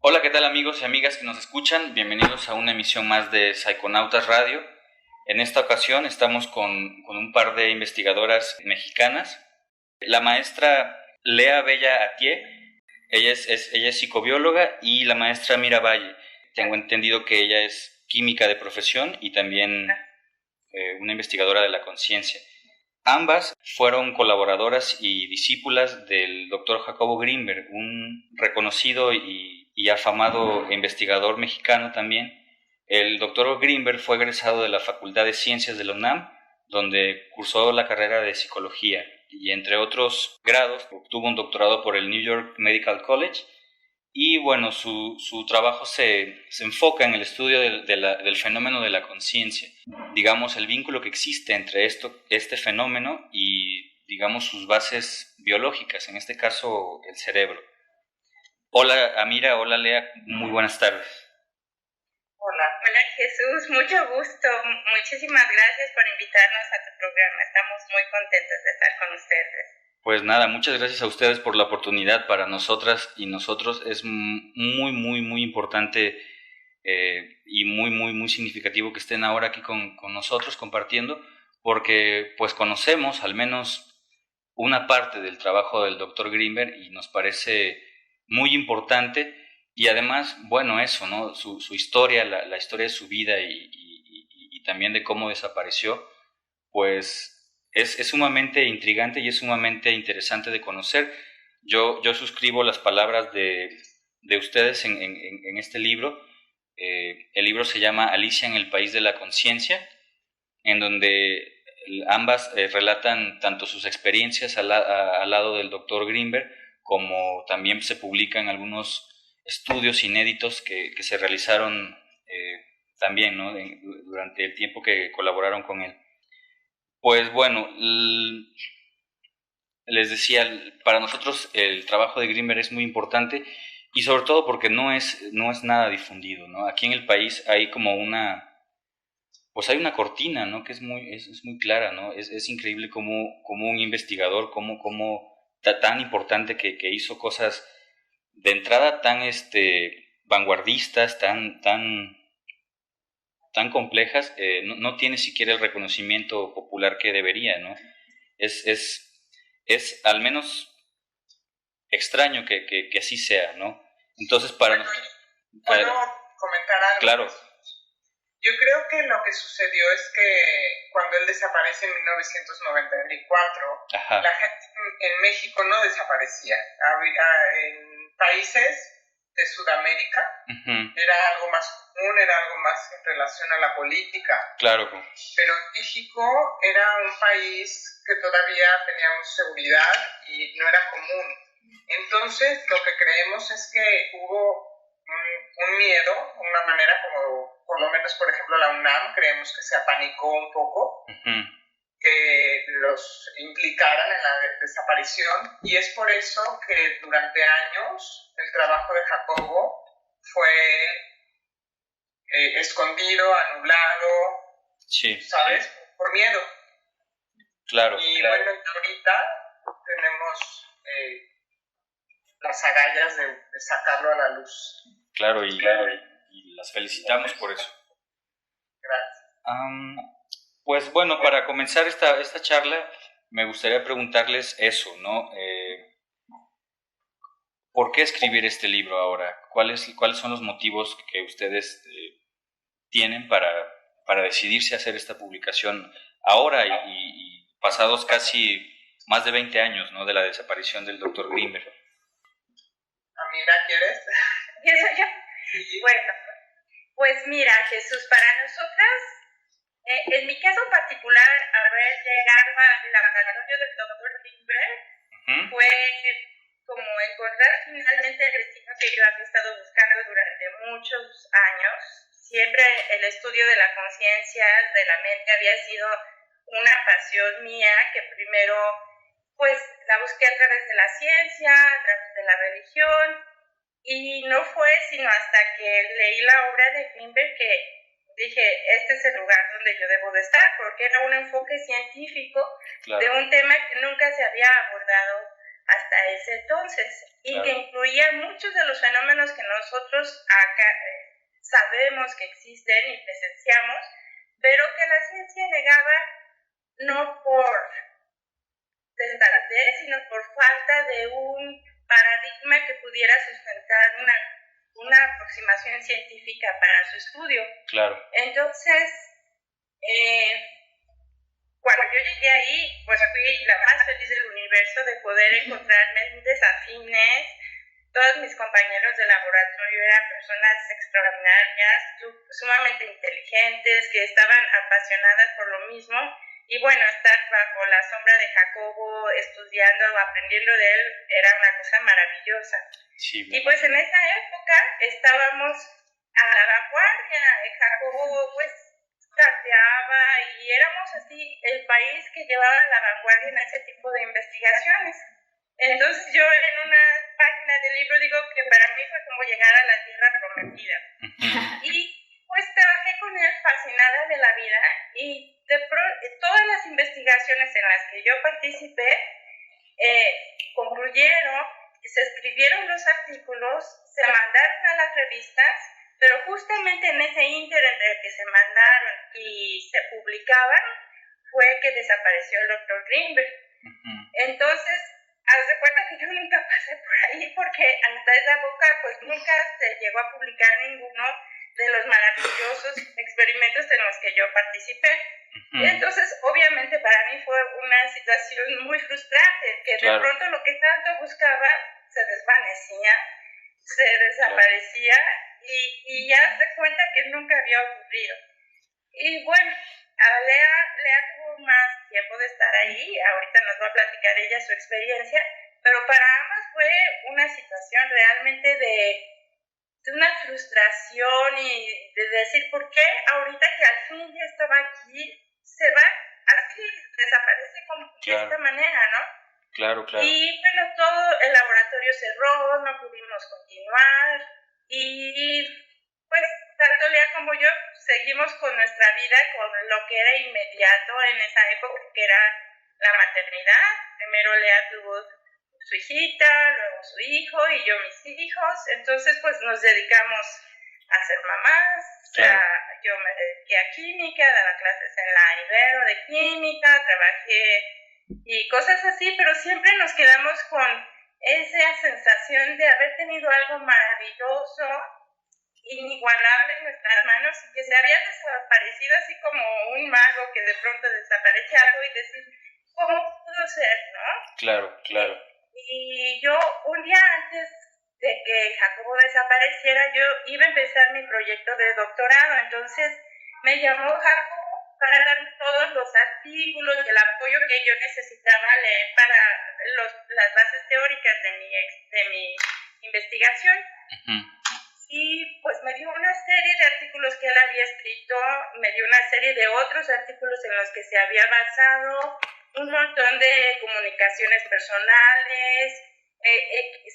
Hola, ¿qué tal amigos y amigas que nos escuchan? Bienvenidos a una emisión más de Psiconautas Radio. En esta ocasión estamos con un par de investigadoras mexicanas. La maestra Lea Bella Atié, ella es psicobióloga, y la maestra Mira Valle. Tengo entendido que ella es química de profesión y también una investigadora de la conciencia. Ambas fueron colaboradoras y discípulas del doctor Jacobo Grinberg, un reconocido y afamado investigador mexicano también. El doctor Grinberg fue egresado de la Facultad de Ciencias de la UNAM, donde cursó la carrera de psicología y entre otros grados obtuvo un doctorado por el New York Medical College. Y bueno, su trabajo se enfoca en el estudio del fenómeno de la conciencia, digamos, el vínculo que existe entre este fenómeno y, digamos, sus bases biológicas, en este caso, el cerebro. Hola, Amira, hola, Lea, muy buenas tardes. Hola. Hola Jesús, mucho gusto. Muchísimas gracias por invitarnos a tu programa. Estamos muy contentos de estar con ustedes. Pues nada, muchas gracias a ustedes por la oportunidad. Para nosotras y nosotros es muy importante y muy significativo que estén ahora aquí con nosotros compartiendo, porque pues conocemos al menos una parte del trabajo del doctor Grinberg y nos parece muy importante. Y además, bueno, eso, ¿no? Su historia, la historia de su vida y también de cómo desapareció, pues es sumamente intrigante y es sumamente interesante de conocer. Yo suscribo las palabras de ustedes en este libro. El libro se llama Alicia en el País de la Conciencia, en donde ambas relatan tanto sus experiencias al lado del doctor Grinberg, como también se publican algunos estudios inéditos que se realizaron también, ¿no? Durante el tiempo que colaboraron con él. Pues bueno, les decía, para nosotros el trabajo de Grimberg es muy importante y sobre todo porque no es nada difundido, ¿no? Aquí en el país hay como pues hay una cortina, ¿no? Que es muy clara, ¿no? Es increíble como un investigador, tan importante que hizo cosas de entrada tan vanguardistas, tan complejas, no tiene siquiera el reconocimiento popular que debería, ¿no? Es, es, es al menos extraño que así sea, ¿no? Entonces, para nosotros... ¿Puedo comentar algo? Claro. Yo creo que lo que sucedió es que cuando él desaparece en 1994, Ajá. la gente en México no desaparecía. En países de Sudamérica era algo más común, era algo más en relación a la política. Claro. Pero México era un país que todavía teníamos seguridad y no era común. Entonces, lo que creemos es que hubo un miedo, una manera como, por lo menos, por ejemplo, la UNAM, creemos que se apanicó un poco, que los implicaran en la desaparición, y es por eso que durante años el trabajo de Jacobo fue escondido, anulado, sí, ¿sabes? Por miedo. Claro. Y bueno, ahorita tenemos las agallas de sacarlo a la luz. Claro, y las felicitamos por eso. Gracias. Pues bueno, para comenzar esta charla, me gustaría preguntarles eso, ¿no? ¿Por qué escribir este libro ahora? ¿Cuáles son los motivos que ustedes tienen para decidirse a hacer esta publicación ahora y pasados casi más de 20 años, ¿no? De la desaparición del doctor Grinberg? Amira, ¿quieres? ¿Empiezo yo? Sí. Bueno, pues mira, Jesús, para nosotras, en mi caso particular, haber llegado al laboratorio del doctor Grinberg fue como encontrar finalmente el destino que yo había estado buscando durante muchos años. Siempre el estudio de la conciencia, de la mente, había sido una pasión mía que primero pues la busqué a través de la ciencia, a través de la religión, y no fue sino hasta que leí la obra de Grinberg que dije, este es el lugar donde yo debo de estar, porque era un enfoque científico de un tema que nunca se había abordado hasta ese entonces, y Claro. que incluía muchos de los fenómenos que nosotros acá sabemos que existen y presenciamos, pero que la ciencia negaba no por desdarte, sino por falta de un paradigma que pudiera sustentar una aproximación científica para su estudio. Claro. Entonces, cuando yo llegué ahí, pues fui la más feliz del universo de poder encontrar mentes afines. Todos mis compañeros de laboratorio eran personas extraordinarias, sumamente inteligentes, que estaban apasionadas por lo mismo. Y bueno, estar bajo la sombra de Jacobo, estudiando, aprendiendo de él, era una cosa maravillosa. Sí, y pues en esa época estábamos a la vanguardia. Jacobo pues carteaba y éramos así el país que llevaba la vanguardia en ese tipo de investigaciones. Entonces yo en una página del libro digo que para mí fue como llegar a la tierra prometida. Y pues trabajé con él fascinada de la vida, y todas las investigaciones en las que yo participé concluyeron, se escribieron los artículos, se mandaron a las revistas, pero justamente en ese ínter entre que se mandaron y se publicaban fue que desapareció el doctor Greenberg. Entonces, haz de cuenta que yo nunca pasé por ahí, porque hasta esa época pues nunca se llegó a publicar ninguno de los maravillosos experimentos en los que yo participé. Entonces, obviamente para mí fue una situación muy frustrante, que de pronto lo que tanto buscaba se desvanecía, se desaparecía, y ya se cuenta que nunca había ocurrido. Y bueno, Lea tuvo más tiempo de estar ahí, ahorita nos va a platicar ella su experiencia, pero para ambas fue una situación realmente de una frustración y de decir, ¿por qué ahorita que al fin ya estaba aquí, se va así, desaparece como de esta manera, ¿no? Claro. Y bueno, todo el laboratorio cerró, no pudimos continuar, y pues tanto Lea como yo seguimos con nuestra vida, con lo que era inmediato en esa época, que era la maternidad. Primero Lea tuvo su hijita, luego su hijo y yo mis hijos. Entonces pues nos dedicamos a ser mamás. Yo me dediqué a química, daba clases en la Ibero de química, trabajé y cosas así, pero siempre nos quedamos con esa sensación de haber tenido algo maravilloso, inigualable en nuestras manos, y que se había desaparecido así como un mago que de pronto desaparece algo, y decir, ¿cómo pudo ser, no? Claro. Y yo, un día antes de que Jacobo desapareciera, yo iba a empezar mi proyecto de doctorado. Entonces me llamó Jacobo para darme todos los artículos y el apoyo que yo necesitaba leer para las bases teóricas de mi investigación. Y pues me dio una serie de artículos que él había escrito, me dio una serie de otros artículos en los que se había basado, un montón de comunicaciones personales,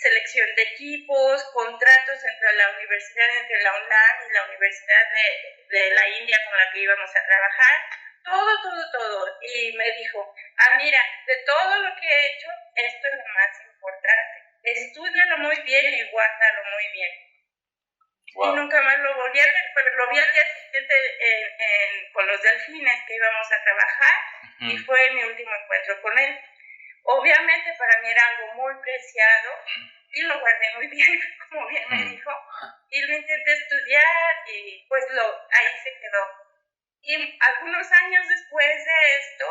selección de equipos, contratos entre la universidad, entre la UNAM y la Universidad de la India con la que íbamos a trabajar, todo. Y me dijo, mira, de todo lo que he hecho, esto es lo más importante, estúdialo muy bien y guárdalo muy bien. Wow. Y nunca más lo volví a ver, pero lo vi al día siguiente con los delfines que íbamos a trabajar, y fue mi último encuentro con él. Obviamente para mí era algo muy preciado, y lo guardé muy bien, como bien me dijo, y lo intenté estudiar, y pues ahí se quedó. Y algunos años después de esto,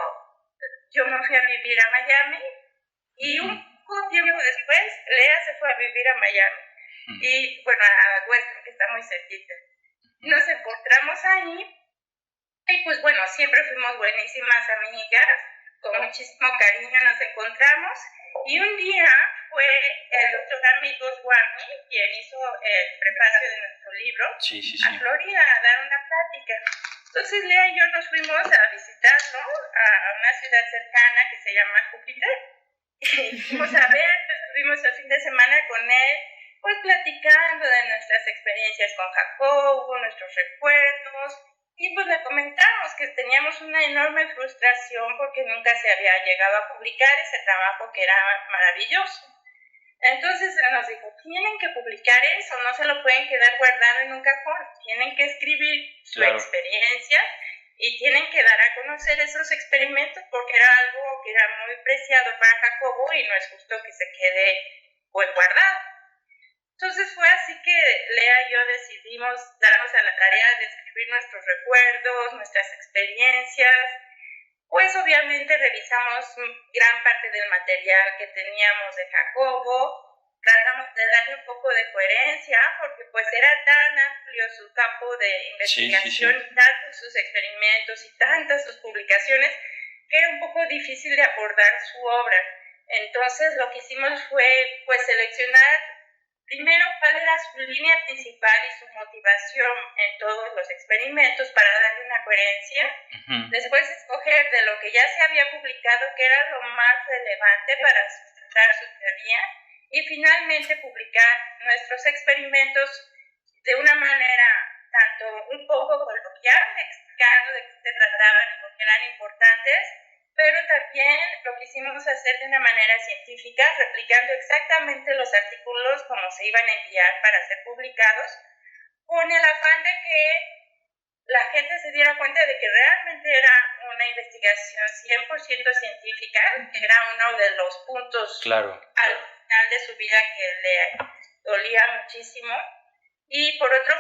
yo me fui a vivir a Miami, y un tiempo después, Lea se fue a vivir a Miami. Y bueno, a Western, que está muy cerquita. Nos encontramos ahí, y pues bueno, siempre fuimos buenísimas amigas, con muchísimo cariño nos encontramos, y un día fue el doctor Amit Goswami quien hizo el prefacio de nuestro libro a Florida a dar una plática. Entonces Lea y yo nos fuimos a visitarlo a una ciudad cercana que se llama Júpiter, y fuimos a ver, estuvimos el fin de semana con él, pues platicando de nuestras experiencias con Jacobo, nuestros recuerdos, Y pues le comentamos que teníamos una enorme frustración porque nunca se había llegado a publicar ese trabajo que era maravilloso. Entonces nos dijo, tienen que publicar eso, no se lo pueden quedar guardado en un cajón, tienen que escribir su experiencia y tienen que dar a conocer esos experimentos porque era algo que era muy preciado para Jacobo y no es justo que se quede pues guardado. Entonces fue así que Lea y yo decidimos darnos a la tarea de escribir nuestros recuerdos, nuestras experiencias. Pues obviamente revisamos gran parte del material que teníamos de Jacobo, tratamos de darle un poco de coherencia porque pues era tan amplio su campo de investigación, y tantos sus experimentos y tantas sus publicaciones que era un poco difícil de abordar su obra. Entonces lo que hicimos fue pues seleccionar primero cuál era su línea principal y su motivación en todos los experimentos para darle una coherencia. Después escoger de lo que ya se había publicado que era lo más relevante para sustentar su teoría y finalmente publicar nuestros experimentos de una manera tanto un poco coloquial, explicando de qué se trataban y por qué eran importantes, pero también lo quisimos hacer de una manera científica, replicando exactamente los artículos como se iban a enviar para ser publicados, con el afán de que la gente se diera cuenta de que realmente era una investigación 100% científica, que era uno de los puntos al final de su vida que le dolía muchísimo. Y por otra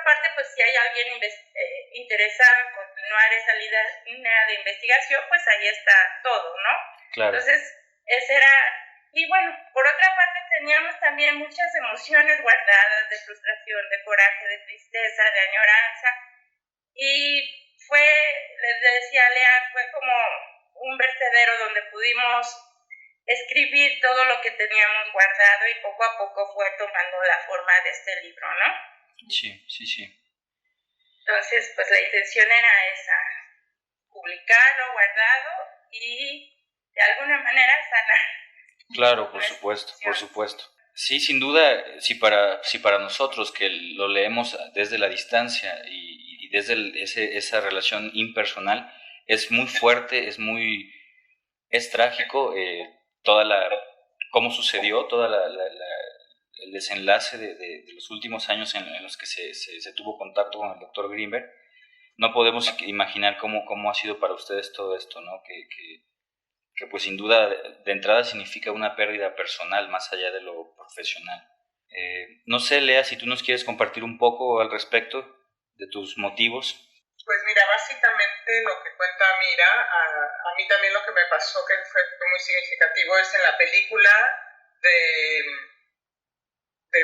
parte, pues si hay alguien interesado en continuar esa línea de investigación, pues ahí está todo, ¿no? Claro. Entonces, ese era... Y bueno, por otra parte teníamos también muchas emociones guardadas de frustración, de coraje, de tristeza, de añoranza. Y les decía Lea, fue como un vertedero donde pudimos escribir todo lo que teníamos guardado y poco a poco fue tomando la forma de este libro, ¿no? Sí. Entonces, pues la intención era esa, publicarlo, guardado y de alguna manera sanar. Claro, por supuesto. Sí, sin duda, si para nosotros que lo leemos desde la distancia y desde esa relación impersonal, es muy fuerte, es trágico cómo sucedió, el desenlace de los últimos años en los que se tuvo contacto con el doctor Grinberg. No podemos imaginar cómo ha sido para ustedes todo esto, ¿no? Que pues sin duda de entrada significa una pérdida personal más allá de lo profesional. No sé, Lea, si tú nos quieres compartir un poco al respecto de tus motivos. Pues mira, básicamente lo que cuenta Mira, a mí también lo que me pasó que fue muy significativo es en la película de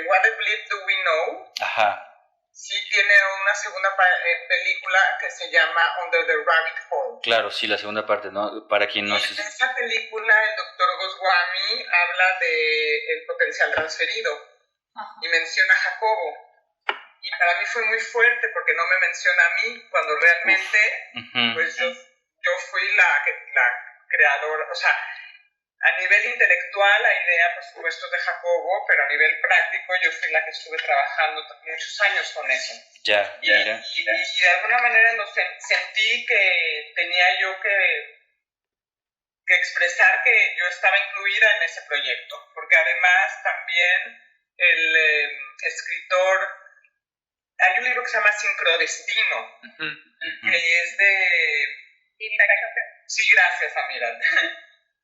What the Bleep Do We Know. Ajá. Sí tiene una segunda película que se llama Under the Rabbit Hole. Claro, sí, la segunda parte, ¿no? Para quien no... En esa película el doctor Goswami habla del potencial transferido. Ajá. Y menciona a Jacobo. Y para mí fue muy fuerte porque no me menciona a mí, cuando realmente pues yo fui la creadora, o sea, a nivel intelectual la idea por supuesto es de Jacobo, pero a nivel práctico yo fui la que estuve trabajando muchos años con eso. Y de alguna manera sentí que tenía yo que expresar que yo estaba incluida en ese proyecto, porque además también el escritor... Hay un libro que se llama Sincrodestino, que es de... Sí, gracias, Amira.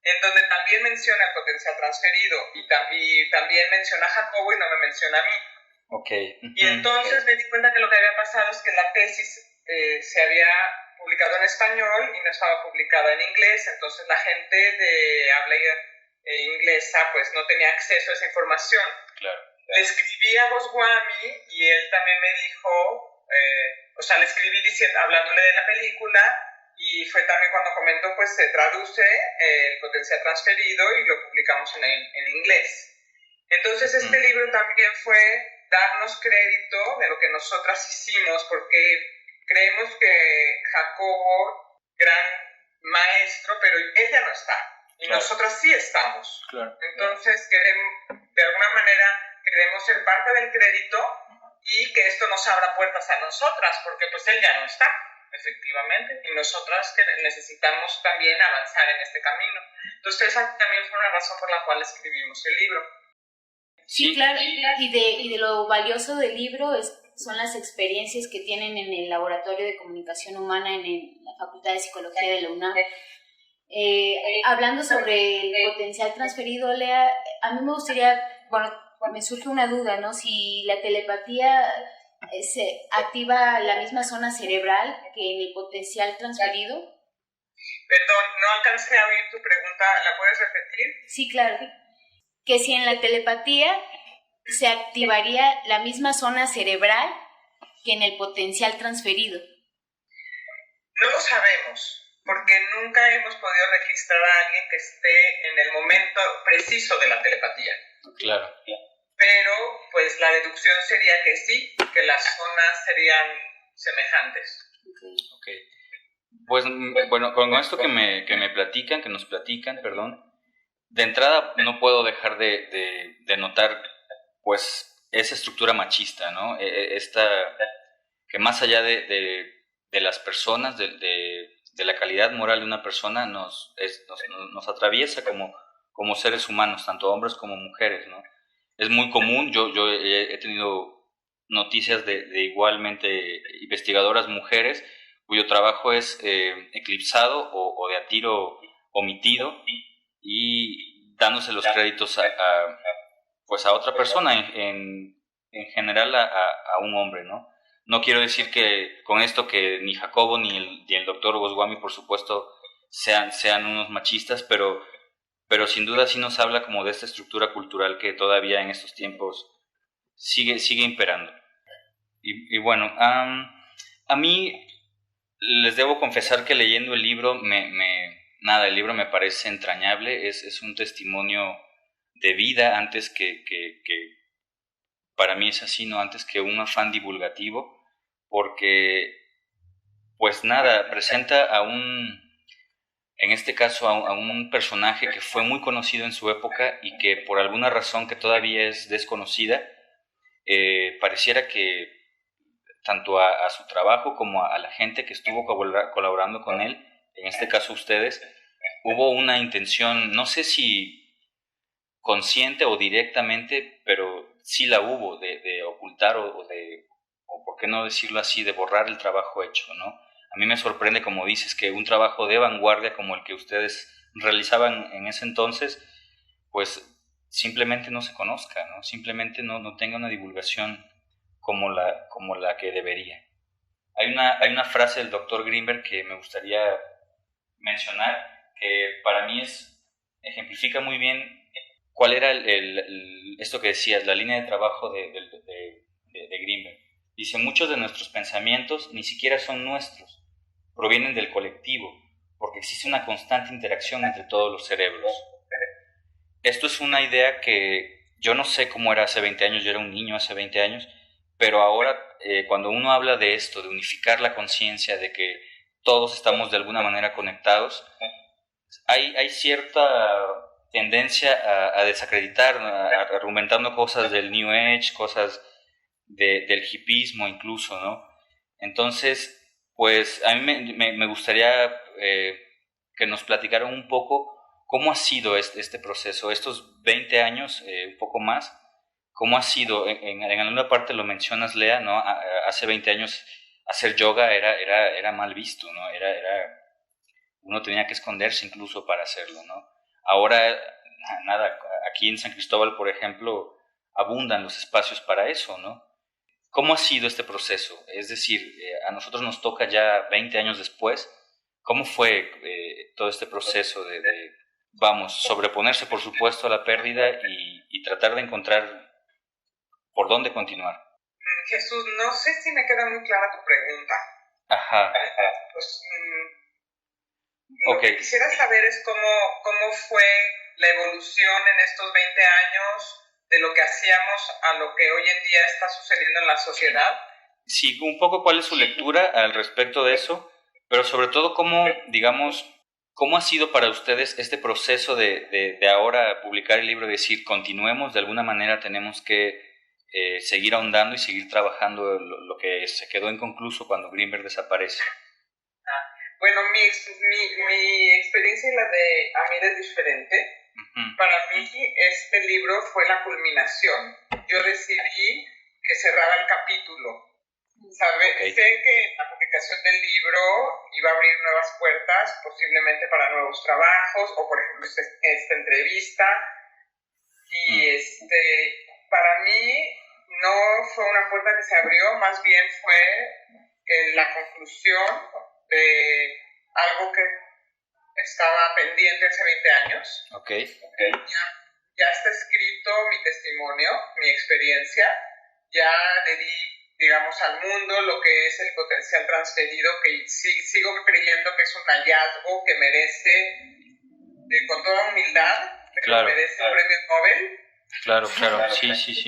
En donde también menciona el potencial transferido y también menciona a Jacobo y no me menciona a mí. Okay. Y entonces me di cuenta que lo que había pasado es que la tesis se había publicado en español y no estaba publicada en inglés, entonces la gente de habla inglesa pues no tenía acceso a esa información. Claro. Le escribí a Goswami y él también me dijo, le escribí hablándole de la película y fue también cuando comentó, pues se traduce el potencial transferido y lo publicamos en inglés. Entonces este libro también fue darnos crédito de lo que nosotras hicimos porque creemos que Jacobo, gran maestro, pero ella no está y nosotras sí estamos. Claro. Entonces de alguna manera queremos ser parte del crédito y que esto nos abra puertas a nosotras, porque pues él ya no está, efectivamente, y nosotras que necesitamos también avanzar en este camino. Entonces esa también fue una razón por la cual escribimos el libro. Sí, claro, y de lo valioso del libro son las experiencias que tienen en el Laboratorio de Comunicación Humana en la Facultad de Psicología de la UNAM. Hablando sobre el potencial transferido, Lea, a mí me gustaría, bueno, me surge una duda, ¿no? Si la telepatía se activa la misma zona cerebral que en el potencial transferido. Perdón, no alcancé a oír tu pregunta, ¿la puedes repetir? Sí, claro. Que si en la telepatía se activaría la misma zona cerebral que en el potencial transferido. No lo sabemos, porque nunca hemos podido registrar a alguien que esté en el momento preciso de la telepatía. Claro. Pero, pues, la deducción sería que sí, que las zonas serían semejantes. Okay. Pues, bueno, con esto que nos platican, de entrada no puedo dejar de notar, pues, esa estructura machista, ¿no? Esta, que más allá de las personas, de la calidad moral de una persona, nos atraviesa como seres humanos, tanto hombres como mujeres, ¿no? Es muy común, yo he tenido noticias de igualmente investigadoras mujeres cuyo trabajo es eclipsado o de a tiro omitido y dándose los créditos pues a otra persona, en general a un hombre, ¿no? No quiero decir que con esto que ni Jacobo ni el doctor Goswami, por supuesto, sean unos machistas, pero sin duda sí nos habla como de esta estructura cultural que todavía en estos tiempos sigue imperando. Y bueno, a mí les debo confesar que leyendo el libro, el libro me parece entrañable, es un testimonio de vida antes que para mí es así, ¿no? Antes que un afán divulgativo, porque pues nada, presenta en este caso a un personaje que fue muy conocido en su época y que por alguna razón que todavía es desconocida, pareciera que tanto a su trabajo como a la gente que estuvo colaborando con él, en este caso ustedes, hubo una intención, no sé si consciente o directamente, pero sí la hubo, de ocultar o por qué no decirlo así, de borrar el trabajo hecho, ¿no? A mí me sorprende, como dices, que un trabajo de vanguardia como el que ustedes realizaban en ese entonces, pues simplemente no se conozca, ¿no? Simplemente no tenga una divulgación como la que debería. Hay una frase del doctor Greenberg que me gustaría mencionar, que para mí ejemplifica muy bien cuál era esto que decías, la línea de trabajo de Greenberg. Dice, muchos de nuestros pensamientos ni siquiera son nuestros, provienen del colectivo, porque existe una constante interacción entre todos los cerebros. Esto es una idea que yo no sé cómo era hace 20 años, yo era un niño hace 20 años, pero ahora cuando uno habla de esto, de unificar la conciencia, de que todos estamos de alguna manera conectados, hay cierta tendencia a desacreditar, argumentando cosas del New Age, cosas del hippismo incluso, ¿no? Entonces, pues a mí me gustaría que nos platicaran un poco cómo ha sido este proceso, estos 20 años, un poco más, cómo ha sido, en alguna parte lo mencionas, Lea, ¿no? Hace 20 años hacer yoga era mal visto, ¿no? Uno tenía que esconderse incluso para hacerlo, ¿no? Ahora, nada, aquí en San Cristóbal, por ejemplo, abundan los espacios para eso, ¿no? ¿Cómo ha sido este proceso? Es decir, a nosotros nos toca ya 20 años después. ¿Cómo fue todo este proceso vamos, sobreponerse, por supuesto, a la pérdida y tratar de encontrar por dónde continuar? Jesús, no sé si me queda muy clara tu pregunta. Ajá. Pues, lo que quisiera saber es cómo fue la evolución en estos 20 años de lo que hacíamos a lo que hoy en día está sucediendo en la sociedad. Sí, un poco cuál es su lectura al respecto de eso, pero sobre todo cómo ha sido para ustedes este proceso de ahora publicar el libro, decir, continuemos, de alguna manera tenemos que seguir ahondando y seguir trabajando lo que se quedó inconcluso cuando Greenberg desaparece. Bueno, mi experiencia y la de Amira es diferente. Para mí este libro fue la culminación. Yo decidí que cerraba el capítulo. Sé que la publicación del libro iba a abrir nuevas puertas, posiblemente para nuevos trabajos, o por ejemplo esta entrevista. Y para mí no fue una puerta que se abrió, más bien fue la conclusión de algo que estaba pendiente hace 20 años. Ya está escrito mi testimonio, mi experiencia. Ya le di, digamos, al mundo lo que es el potencial transferido, que sigo creyendo que es un hallazgo que merece, con toda humildad, merece un premio Nobel. Claro, sí.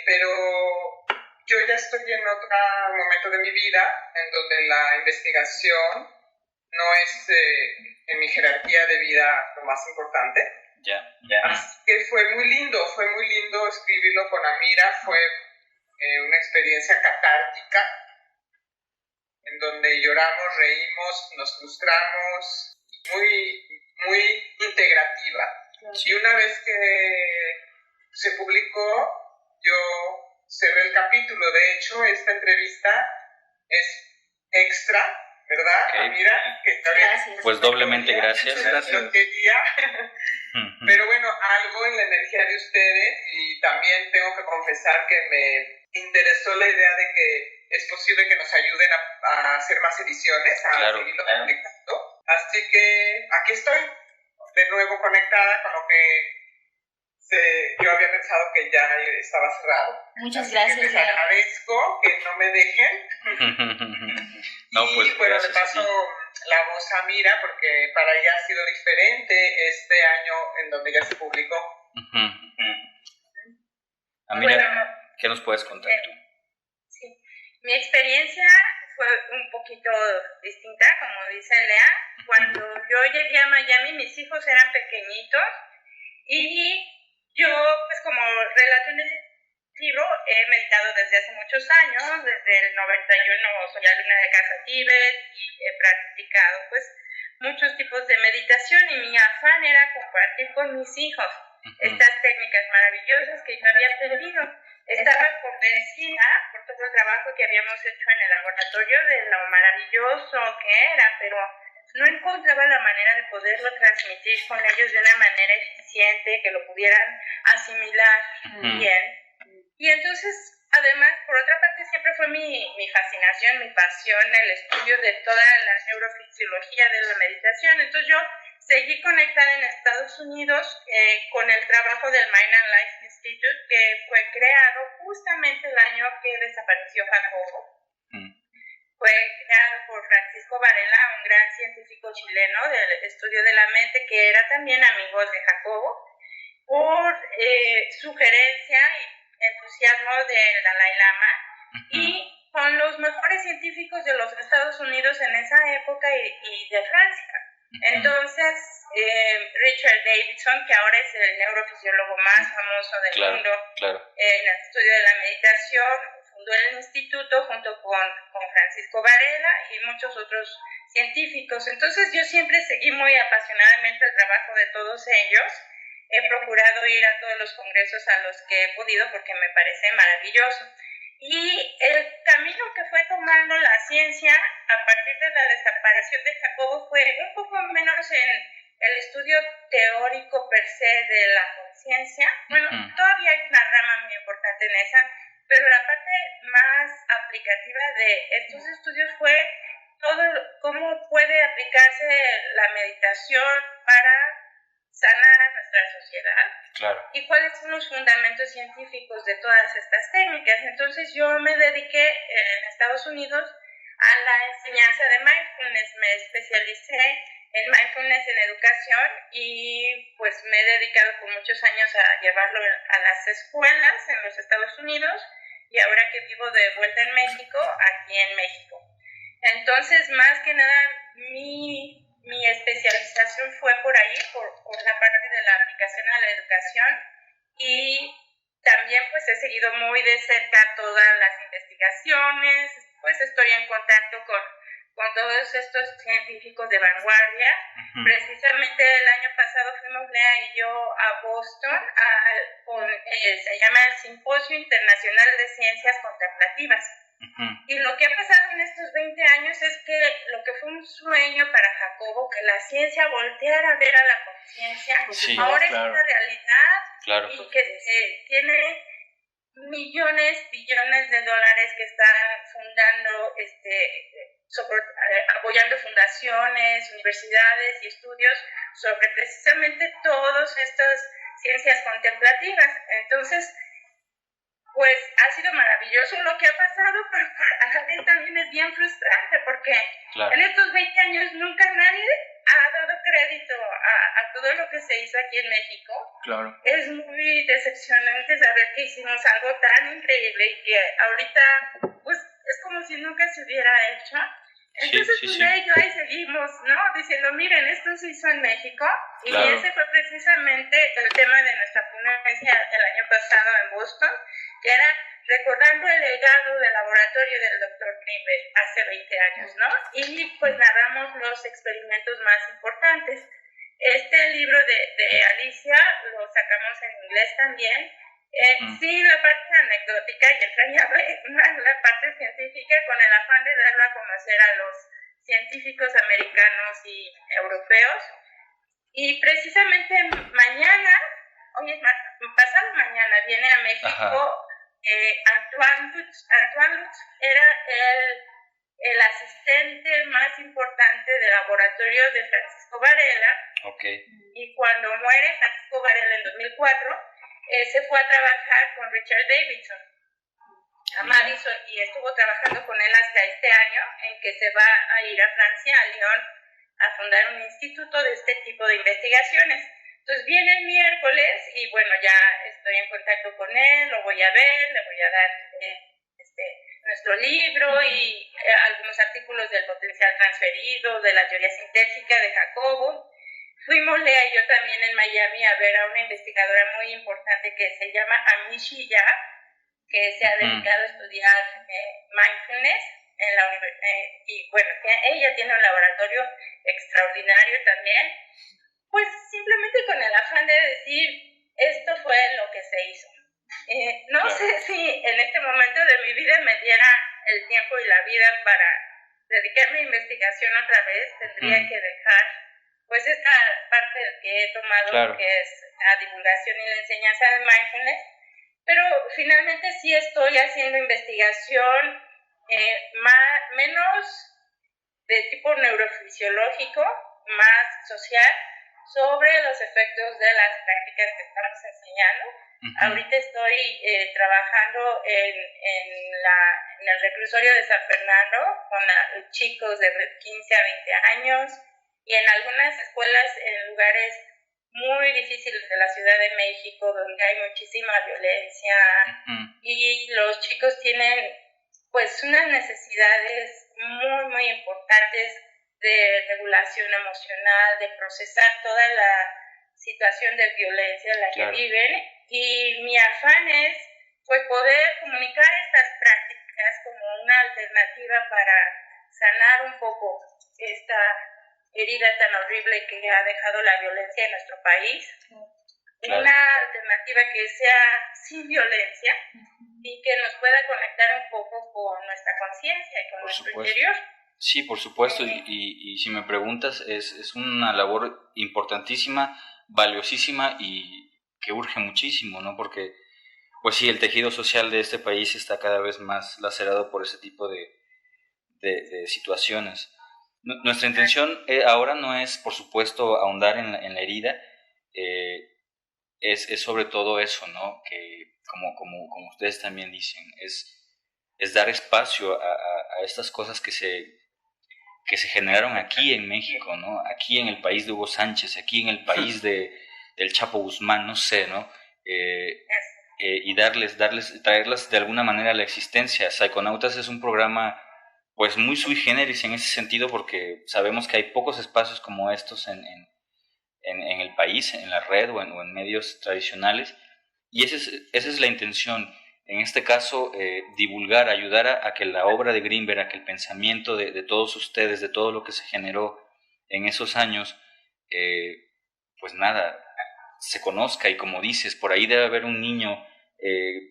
Pero yo ya estoy en otro momento de mi vida en donde la investigación no es en mi jerarquía de vida lo más importante. Así que fue muy lindo escribirlo con Amira, fue una experiencia catártica en donde lloramos, reímos, nos frustramos, muy integrativa. Y una vez que se publicó, yo cerré el capítulo. De hecho, esta entrevista es extra, ¿verdad, Amira? Gracias. Pues doblemente gracias. Pero bueno, algo en la energía de ustedes, y también tengo que confesar que me interesó la idea de que es posible que nos ayuden a hacer más ediciones, a seguirlo publicando. Así que aquí estoy, de nuevo conectada con lo que yo había pensado que ya estaba cerrado. Muchas gracias. Les agradezco que no me dejen. Pues bueno, le paso la voz a Mira, porque para ella ha sido diferente este año en donde ya se publicó. Mira, ¿qué nos puedes contar tú? Sí, mi experiencia fue un poquito distinta, como dice Lea. Cuando yo llegué a Miami, mis hijos eran pequeñitos y yo, pues como relato en el libro, he meditado desde hace muchos años. Desde el 91 soy alumna de Casa Tíbet y he practicado pues muchos tipos de meditación, y mi afán era compartir con mis hijos estas técnicas maravillosas que yo había aprendido. Estaba convencida por todo el trabajo que habíamos hecho en el laboratorio de lo maravilloso que era, pero no encontraba la manera de poderlo transmitir con ellos de una manera eficiente, que lo pudieran asimilar bien. Y entonces, además, por otra parte, siempre fue mi fascinación, mi pasión, el estudio de toda la neurofisiología de la meditación. Entonces yo seguí conectada en Estados Unidos con el trabajo del Mind and Life Institute, que fue creado justamente el año que desapareció Jacobo. Fue creado por Francisco Varela, un gran científico chileno del estudio de la mente, que era también amigo de Jacobo, por sugerencia y entusiasmo del Dalai Lama, y con los mejores científicos de los Estados Unidos en esa época y de Francia. Entonces, Richard Davidson, que ahora es el neurofisiólogo más famoso del mundo en el estudio de la meditación, fundó el instituto junto con Francisco Varela y muchos otros científicos. Entonces yo siempre seguí muy apasionadamente el trabajo de todos ellos. He procurado ir a todos los congresos a los que he podido porque me parece maravilloso. Y el camino que fue tomando la ciencia a partir de la desaparición de Jacobo fue un poco menos en el estudio teórico per se de la conciencia. Bueno, todavía hay una rama muy importante en esa, pero la parte más aplicativa de estos estudios fue todo cómo puede aplicarse la meditación para sanar a nuestra sociedad y cuáles son los fundamentos científicos de todas estas técnicas. Entonces yo me dediqué en Estados Unidos a la enseñanza de mindfulness, me especialicé en mindfulness en educación y pues me he dedicado por muchos años a llevarlo a las escuelas en los Estados Unidos, y ahora que vivo de vuelta en México, aquí en México. Entonces, más que nada, mi especialización fue por ahí, por la parte de la aplicación a la educación, y También pues he seguido muy de cerca todas las investigaciones, pues estoy en contacto con todos estos científicos de vanguardia. Precisamente el año pasado fuimos Lea y yo a Boston, se llama el Simposio Internacional de Ciencias Contemplativas. Y lo que ha pasado en estos 20 años es que lo que fue un sueño para Jacobo, que la ciencia volteara a ver a la conciencia, ahora es una realidad y que tiene millones, billones de dólares que están fundando, apoyando fundaciones, universidades y estudios sobre precisamente todas estas ciencias contemplativas. Entonces, pues ha sido maravilloso lo que ha pasado, pero a la vez también es bien frustrante porque en estos 20 años nunca nadie ha dado crédito a todo lo que se hizo aquí en México. Es muy decepcionante saber que hicimos algo tan increíble y que ahorita pues es como si nunca se hubiera hecho. Entonces pues ahí seguimos, ¿no? Diciendo, miren, esto se hizo en México y ese fue precisamente el tema de nuestra ponencia el año pasado en Boston, que era recordando el legado del laboratorio del Dr. Greenberg hace 20 años, ¿no? Y pues narramos los experimentos más importantes. Este libro de Alicia lo sacamos en inglés también, sí, la parte anecdótica y entrañable, más la parte científica, con el afán de darlo a conocer a los científicos americanos y europeos. Y precisamente mañana, pasado mañana, viene a México Antoine Lutz. Antoine Lutz era el asistente más importante del laboratorio de Francisco Varela. Y cuando muere Francisco Varela en 2004, se fue a trabajar con Richard Davidson a Madison y estuvo trabajando con él hasta este año, en que se va a ir a Francia, a Lyon, a fundar un instituto de este tipo de investigaciones. Entonces viene el miércoles y bueno, ya estoy en contacto con él, lo voy a ver, le voy a dar nuestro libro y algunos artículos del potencial transferido, de la teoría sintética de Jacobo. Fuimos Lea y yo también en Miami a ver a una investigadora muy importante que se llama Amishi Ya, que se ha dedicado a estudiar mindfulness en la y bueno, ella tiene un laboratorio extraordinario también, pues simplemente con el afán de decir, esto fue lo que se hizo. No sé si en este momento de mi vida me diera el tiempo y la vida para dedicarme a investigación otra vez, tendría que dejar pues esta parte que he tomado, que es la divulgación y la enseñanza de mindfulness, pero finalmente sí estoy haciendo investigación menos de tipo neurofisiológico, más social, sobre los efectos de las prácticas que estamos enseñando. Ahorita estoy trabajando en el reclusorio de San Fernando con chicos de 15 a 20 años y en algunas escuelas en lugares muy difíciles de la Ciudad de México, donde hay muchísima violencia y los chicos tienen pues unas necesidades muy, muy importantes de regulación emocional, de procesar toda la situación de violencia en la que viven, y mi afán es pues poder comunicar estas prácticas como una alternativa para sanar un poco esta herida tan horrible que ha dejado la violencia en nuestro país, una alternativa que sea sin violencia y que nos pueda conectar un poco con nuestra conciencia y con nuestro interior. Sí, por supuesto, y si me preguntas, es una labor importantísima, valiosísima y que urge muchísimo, ¿no? Porque, pues sí, el tejido social de este país está cada vez más lacerado por ese tipo de situaciones. Nuestra intención ahora no es, por supuesto, ahondar en la herida, es sobre todo eso, ¿no? Que, como ustedes también dicen, es dar espacio a estas cosas que se generaron aquí en México, ¿no? Aquí en el país de Hugo Sánchez, aquí en el país del Chapo Guzmán, no sé, ¿no? Y traerlas de alguna manera a la existencia. Psiconautas es un programa pues muy sui generis en ese sentido, porque sabemos que hay pocos espacios como estos en el país, en la red o en medios tradicionales, Y esa es la intención. En este caso, divulgar, ayudar a que la obra de Grinberg, a que el pensamiento de todos ustedes, de todo lo que se generó en esos años, pues nada, se conozca. Y como dices, por ahí debe haber un niño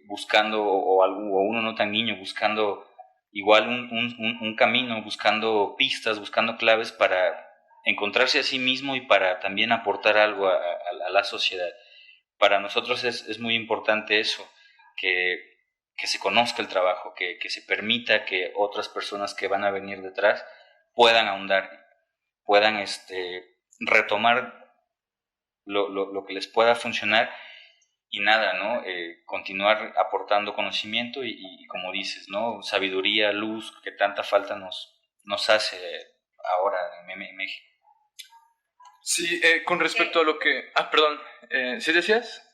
buscando, o uno no tan niño, buscando igual un camino, buscando pistas, buscando claves para encontrarse a sí mismo y para también aportar algo a la sociedad. Para nosotros es muy importante eso, que se conozca el trabajo, que se permita que otras personas que van a venir detrás puedan ahondar, puedan retomar lo que les pueda funcionar y nada, ¿no? Continuar aportando conocimiento y como dices, ¿no? Sabiduría, luz, que tanta falta nos hace ahora en México. Sí, con respecto a lo que... perdón, ¿sí decías?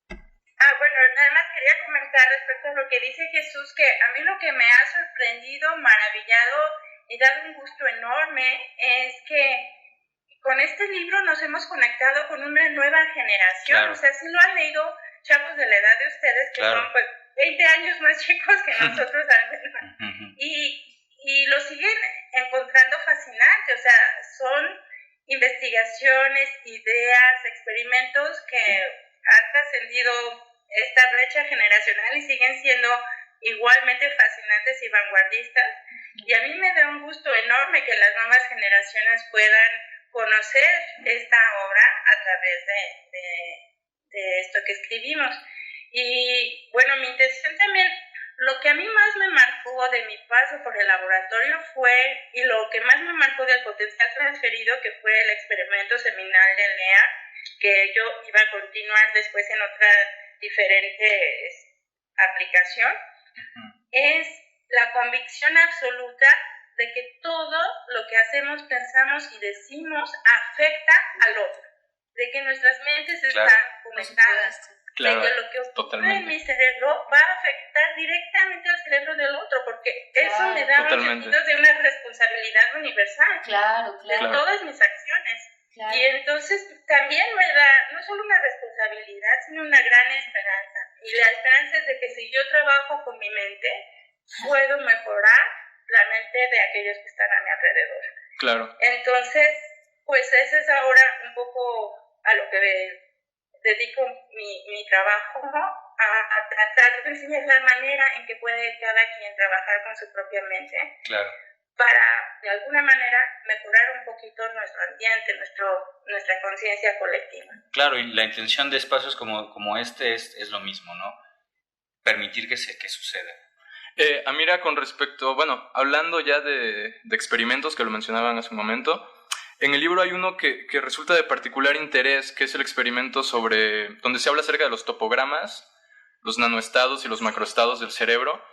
Bueno, nada más quería comentar respecto a lo que dice Jesús, que a mí lo que me ha sorprendido, maravillado y dado un gusto enorme es que con este libro nos hemos conectado con una nueva generación. Claro. O sea, si lo han leído chavos de la edad de ustedes, que claro. Son pues 20 años más chicos que nosotros al menos, y lo siguen encontrando fascinante. O sea, son investigaciones, ideas, experimentos que han trascendido esta brecha generacional y siguen siendo igualmente fascinantes y vanguardistas. Y a mí me da un gusto enorme que las nuevas generaciones puedan conocer esta obra a través de esto que escribimos. Y bueno, mi intención también, lo que a mí más me marcó de mi paso por el laboratorio fue, y lo que más me marcó del potencial transferido, que fue el experimento seminal de LEA, que yo iba a continuar después en otra diferente aplicación, es la convicción absoluta de que todo lo que hacemos, pensamos y decimos afecta al otro, de que nuestras mentes están conectadas, de que lo que ocurre en mi cerebro va a afectar directamente al cerebro del otro, porque eso me da un sentido de una responsabilidad universal de todas mis acciones. Claro. Y entonces también me da no solo una responsabilidad, sino una gran esperanza. Y la esperanza es de que si yo trabajo con mi mente, puedo mejorar la mente de aquellos que están a mi alrededor. Claro. Entonces, pues ese es ahora un poco a lo que dedico mi trabajo, ¿no? A tratar de enseñar la manera en que puede cada quien trabajar con su propia mente. Claro. Para, de alguna manera, mejorar un poquito nuestro ambiente, nuestra conciencia colectiva. Claro, y la intención de espacios como este es lo mismo, ¿no? Permitir que suceda. Amira, con respecto, bueno, hablando ya de experimentos que lo mencionaban hace un momento, en el libro hay uno que resulta de particular interés, que es el experimento donde se habla acerca de los topogramas, los nanoestados y los macroestados del cerebro.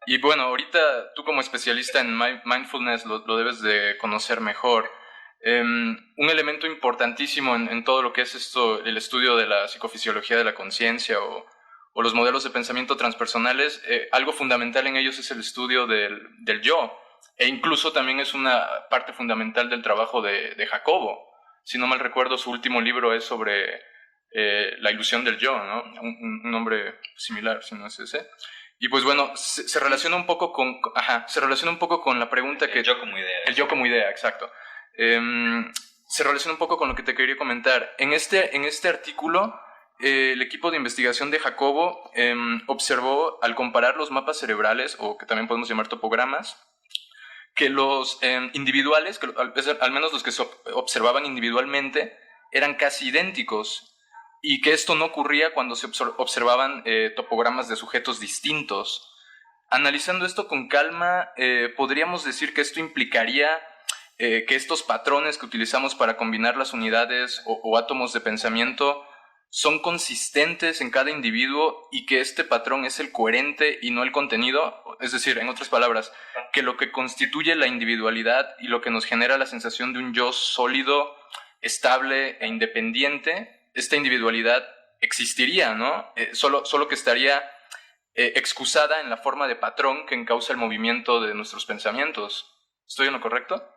Y bueno, ahorita tú como especialista en mindfulness lo debes de conocer mejor. Un elemento importantísimo en todo lo que es el estudio de la psicofisiología de la conciencia o los modelos de pensamiento transpersonales, algo fundamental en ellos es el estudio del yo, e incluso también es una parte fundamental del trabajo de Jacobo. Si no mal recuerdo, su último libro es sobre la ilusión del yo, ¿no? Un nombre similar, si no es ese. Y pues bueno, se relaciona un poco con la pregunta que... El yo como idea. El yo como idea, exacto. Se relaciona un poco con lo que te quería comentar. En este artículo, el equipo de investigación de Jacobo observó, al comparar los mapas cerebrales, o que también podemos llamar topogramas, que los individuales, que al menos los que se observaban individualmente, eran casi idénticos, y que esto no ocurría cuando se observaban topogramas de sujetos distintos. Analizando esto con calma, podríamos decir que esto implicaría que estos patrones que utilizamos para combinar las unidades o átomos de pensamiento son consistentes en cada individuo y que este patrón es el coherente y no el contenido. Es decir, en otras palabras, que lo que constituye la individualidad y lo que nos genera la sensación de un yo sólido, estable e independiente, esta individualidad existiría, ¿no? Solo que estaría excusada en la forma de patrón que encausa el movimiento de nuestros pensamientos. ¿Estoy en lo correcto?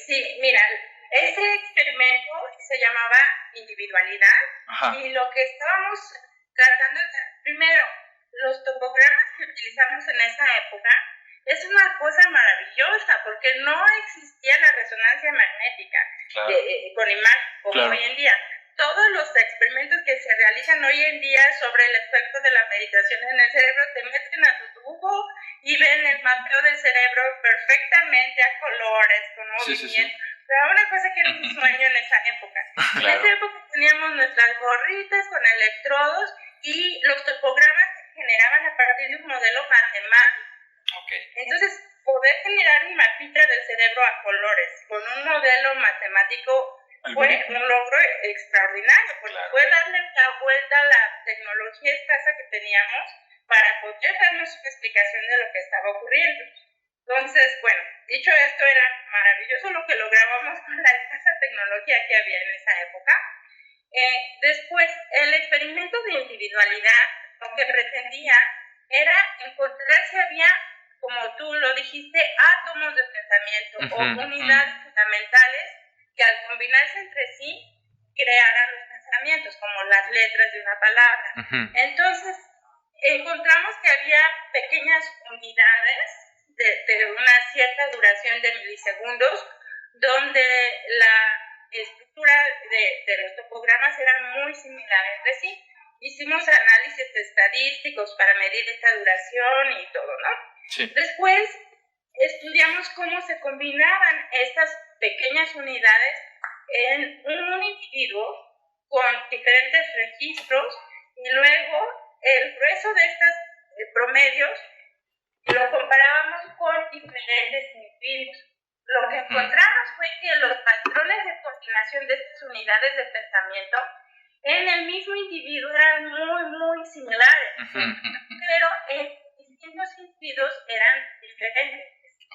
Sí, mira, Ese experimento se llamaba individualidad. Ajá. Y lo que estábamos tratando de hacer, primero, los topogramas que utilizamos en esa época es una cosa maravillosa porque no existía la resonancia magnética con imagen como hoy en día. Todos los experimentos que se realizan hoy en día sobre el efecto de la meditación en el cerebro te meten a tu tubo y ven el mapeo del cerebro perfectamente a colores, con movimiento. Pero una cosa que era un sueño en esa época. En esa época teníamos nuestras gorritas con electrodos y los topogramas se generaban a partir de un modelo matemático. Entonces, poder generar un mapita del cerebro a colores con un modelo matemático fue un logro extraordinario, porque fue darle la vuelta a la tecnología escasa que teníamos para poder darnos una explicación de lo que estaba ocurriendo. Entonces, bueno, dicho esto, era maravilloso lo que lográbamos con la escasa tecnología que había en esa época. Después, el experimento de individualidad lo que pretendía era encontrar si había, como tú lo dijiste, átomos de pensamiento o unidades fundamentales que al combinarse entre sí crearan los pensamientos, como las letras de una palabra. Entonces, encontramos que había pequeñas unidades de una cierta duración de milisegundos, donde la estructura de los topogramas eran muy similares entre sí. Hicimos análisis estadísticos para medir esta duración y todo, ¿no? Sí. Después estudiamos cómo se combinaban estas pequeñas unidades en un individuo con diferentes registros y luego el grueso de estos promedios lo comparábamos con diferentes individuos. Lo que encontramos fue que los patrones de coordinación de estas unidades de pensamiento en el mismo individuo eran muy similares, pero en distintos individuos eran diferentes,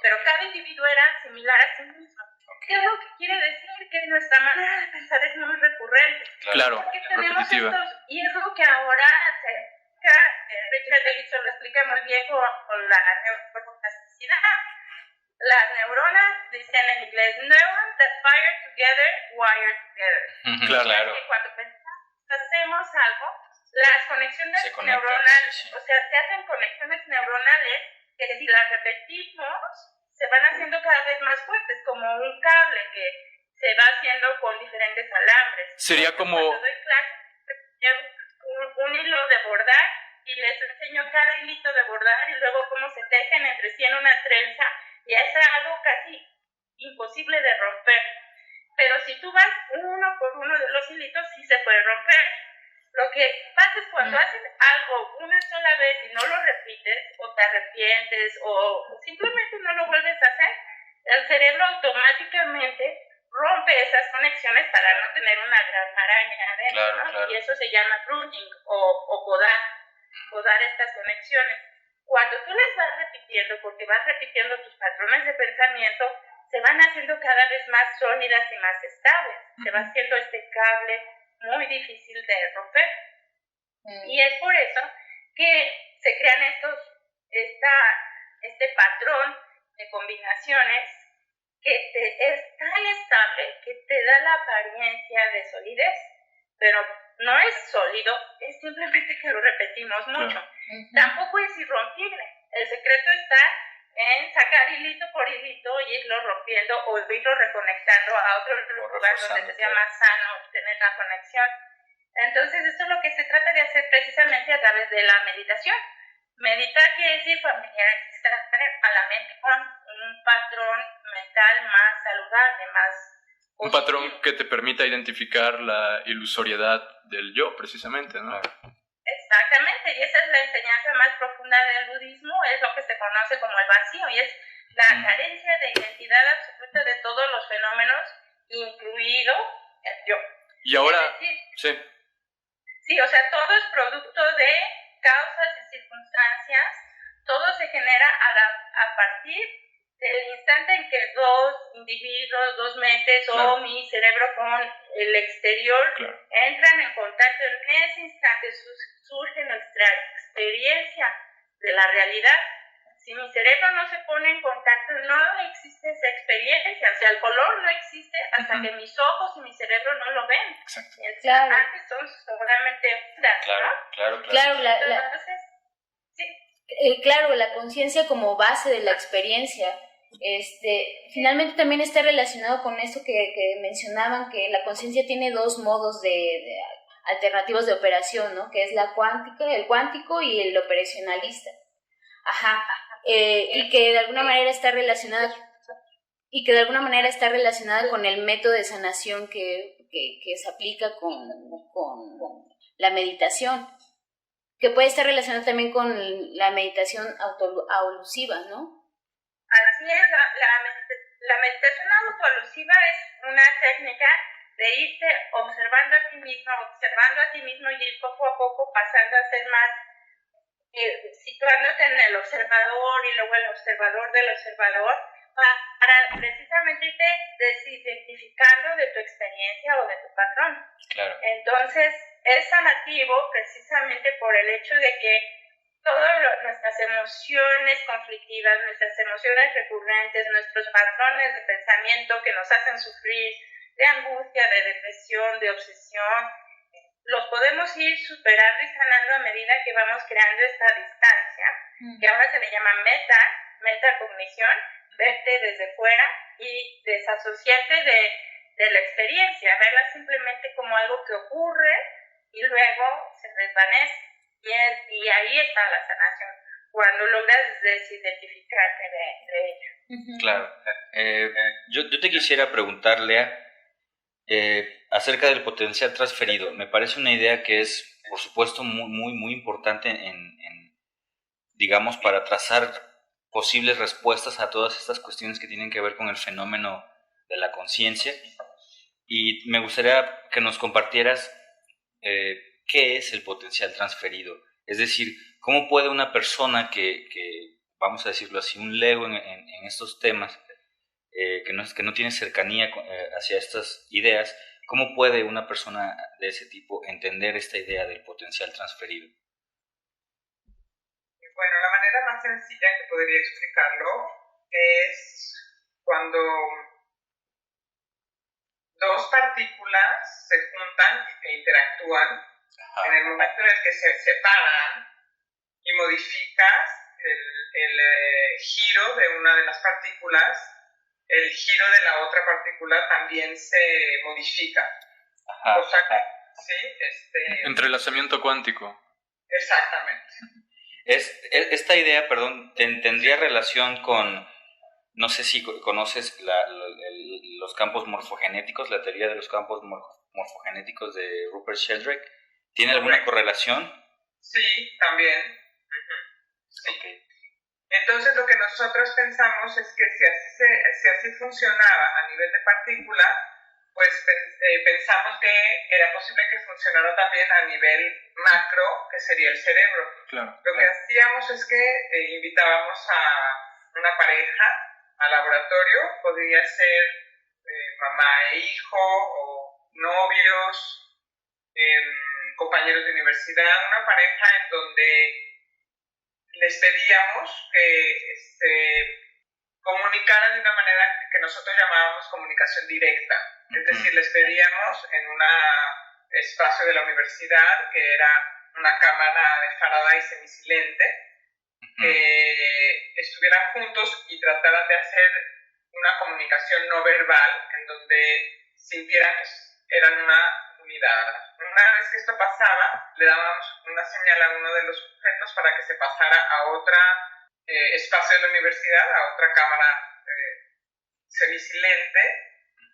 pero cada individuo era similar a sí mismo. ¿Qué es lo que quiere decir? Que nuestra manera de pensar es muy recurrente. Claro, porque tenemos estos, y es lo que ahora Richard Davidson lo explica muy bien con la neuroplasticidad. Las neuronas dicen en inglés, neurons that fire together, wire together. Claro. Que cuando hacemos algo, las conexiones neuronales, o sea, se hacen conexiones neuronales que si las repetimos, se van haciendo cada vez más fuertes, como un cable que se va haciendo con diferentes alambres. Sería como... Cuando doy clases, un hilo de bordar y les enseño cada hilito de bordar y luego cómo se tejen entre sí en una trenza, y es algo casi imposible de romper. Pero si tú vas uno por uno de los hilitos, sí se puede romper. Lo que pasa es cuando haces algo una sola vez y no lo repites, o te arrepientes, o simplemente no lo vuelves a hacer, el cerebro automáticamente rompe esas conexiones para no tener una gran maraña adentro, ¿no? Y eso se llama pruning o podar estas conexiones. Cuando tú las vas repitiendo, porque vas repitiendo tus patrones de pensamiento, se van haciendo cada vez más sólidas y más estables. Se va haciendo este cable muy difícil de romper. Y es por eso que se crean este patrón de combinaciones que es tan estable que te da la apariencia de solidez, pero no es sólido, es simplemente que lo repetimos mucho. Tampoco es irrompible. El secreto está en sacar hilito por hilito y irlo rompiendo o irlo reconectando a otro lugar donde sea más sano tener la conexión. Entonces, esto es lo que se trata de hacer precisamente a través de la meditación. Meditar quiere decir familiarizar a la mente con un patrón mental más saludable, más positivo. Un patrón que te permita identificar la ilusoriedad del yo, precisamente, ¿no? Exactamente, y esa es la enseñanza más profunda del budismo, es lo que se conoce como el vacío, y es la carencia de identidad absoluta de todos los fenómenos, incluido el yo. Y ahora, es decir, sí, o sea, todo es producto de causas y circunstancias, todo se genera a partir del instante en que dos individuos, dos mentes o mi cerebro con el exterior entran en contacto. En ese instante surge nuestra experiencia de la realidad. Si mi cerebro no se pone en contacto, no existe esa experiencia. O sea, el color no existe hasta que mis ojos y mi cerebro no lo ven. Exacto. Claro. Antes son solamente ondas, ¿no? Claro, Entonces, claro, la conciencia como base de la experiencia. Finalmente también está relacionado con esto que mencionaban, que la conciencia tiene dos modos de alternativos de operación, ¿no? Que es la cuántica, el cuántico y el operacionalista. Ajá. Y que de alguna manera está relacionada con el método de sanación que se aplica con la meditación, que puede estar relacionado también con la meditación autoalusiva, ¿no? Así es, la meditación autoalusiva es una técnica de irte observando a ti mismo y ir poco a poco pasando a ser más, situándote en el observador y luego el observador del observador, para precisamente irte desidentificando de tu experiencia o de tu patrón. Claro. Entonces, es sanativo precisamente por el hecho de que todas nuestras emociones conflictivas, nuestras emociones recurrentes, nuestros patrones de pensamiento que nos hacen sufrir, de angustia, de depresión, de obsesión, los podemos ir superando y sanando a medida que vamos creando esta distancia, que ahora se le llama metacognición, verte desde fuera y desasociarte de la experiencia, verla simplemente como algo que ocurre y luego se desvanece. Y ahí está la sanación, cuando logras desidentificarte de ella. Claro. Yo te quisiera preguntar, Lea, acerca del potencial transferido. Me parece una idea que es, por supuesto, muy importante digamos, para trazar posibles respuestas a todas estas cuestiones que tienen que ver con el fenómeno de la conciencia. Y me gustaría que nos compartieras qué es el potencial transferido. Es decir, cómo puede una persona que vamos a decirlo así, un lego en estos temas, que no tiene cercanía hacia estas ideas, ¿cómo puede una persona de ese tipo entender esta idea del potencial transferido? Bueno, la manera más sencilla que podría explicarlo es cuando dos partículas se juntan e interactúan. En el momento en el que se separan y modificas el giro de una de las partículas, el giro de la otra partícula también se modifica. Ajá. O sea, ¿sí? Entrelazamiento cuántico. Exactamente. Esta idea, perdón, tendría relación con, no sé si conoces los campos morfogenéticos, la teoría de los campos morfogenéticos de Rupert Sheldrake. ¿Tiene alguna correlación? Sí, también. Sí. Okay. Entonces lo que nosotros pensamos es que si así funcionaba a nivel de partícula, pues pensamos que era posible que funcionara también a nivel macro, que sería el cerebro. Claro. Lo que hacíamos es que invitábamos a una pareja al laboratorio, podría ser mamá e hijo o novios, compañeros de universidad, una pareja en donde les pedíamos que comunicaran de una manera que nosotros llamábamos comunicación directa. Es decir, les pedíamos en un espacio de la universidad, que era una cámara de Faraday semisilente, que estuvieran juntos y trataran de hacer una comunicación no verbal, en donde sintieran que eran una unidad. Una vez que esto pasaba, le dábamos una señal a uno de los sujetos para que se pasara a otro espacio de la universidad, a otra cámara semisilente,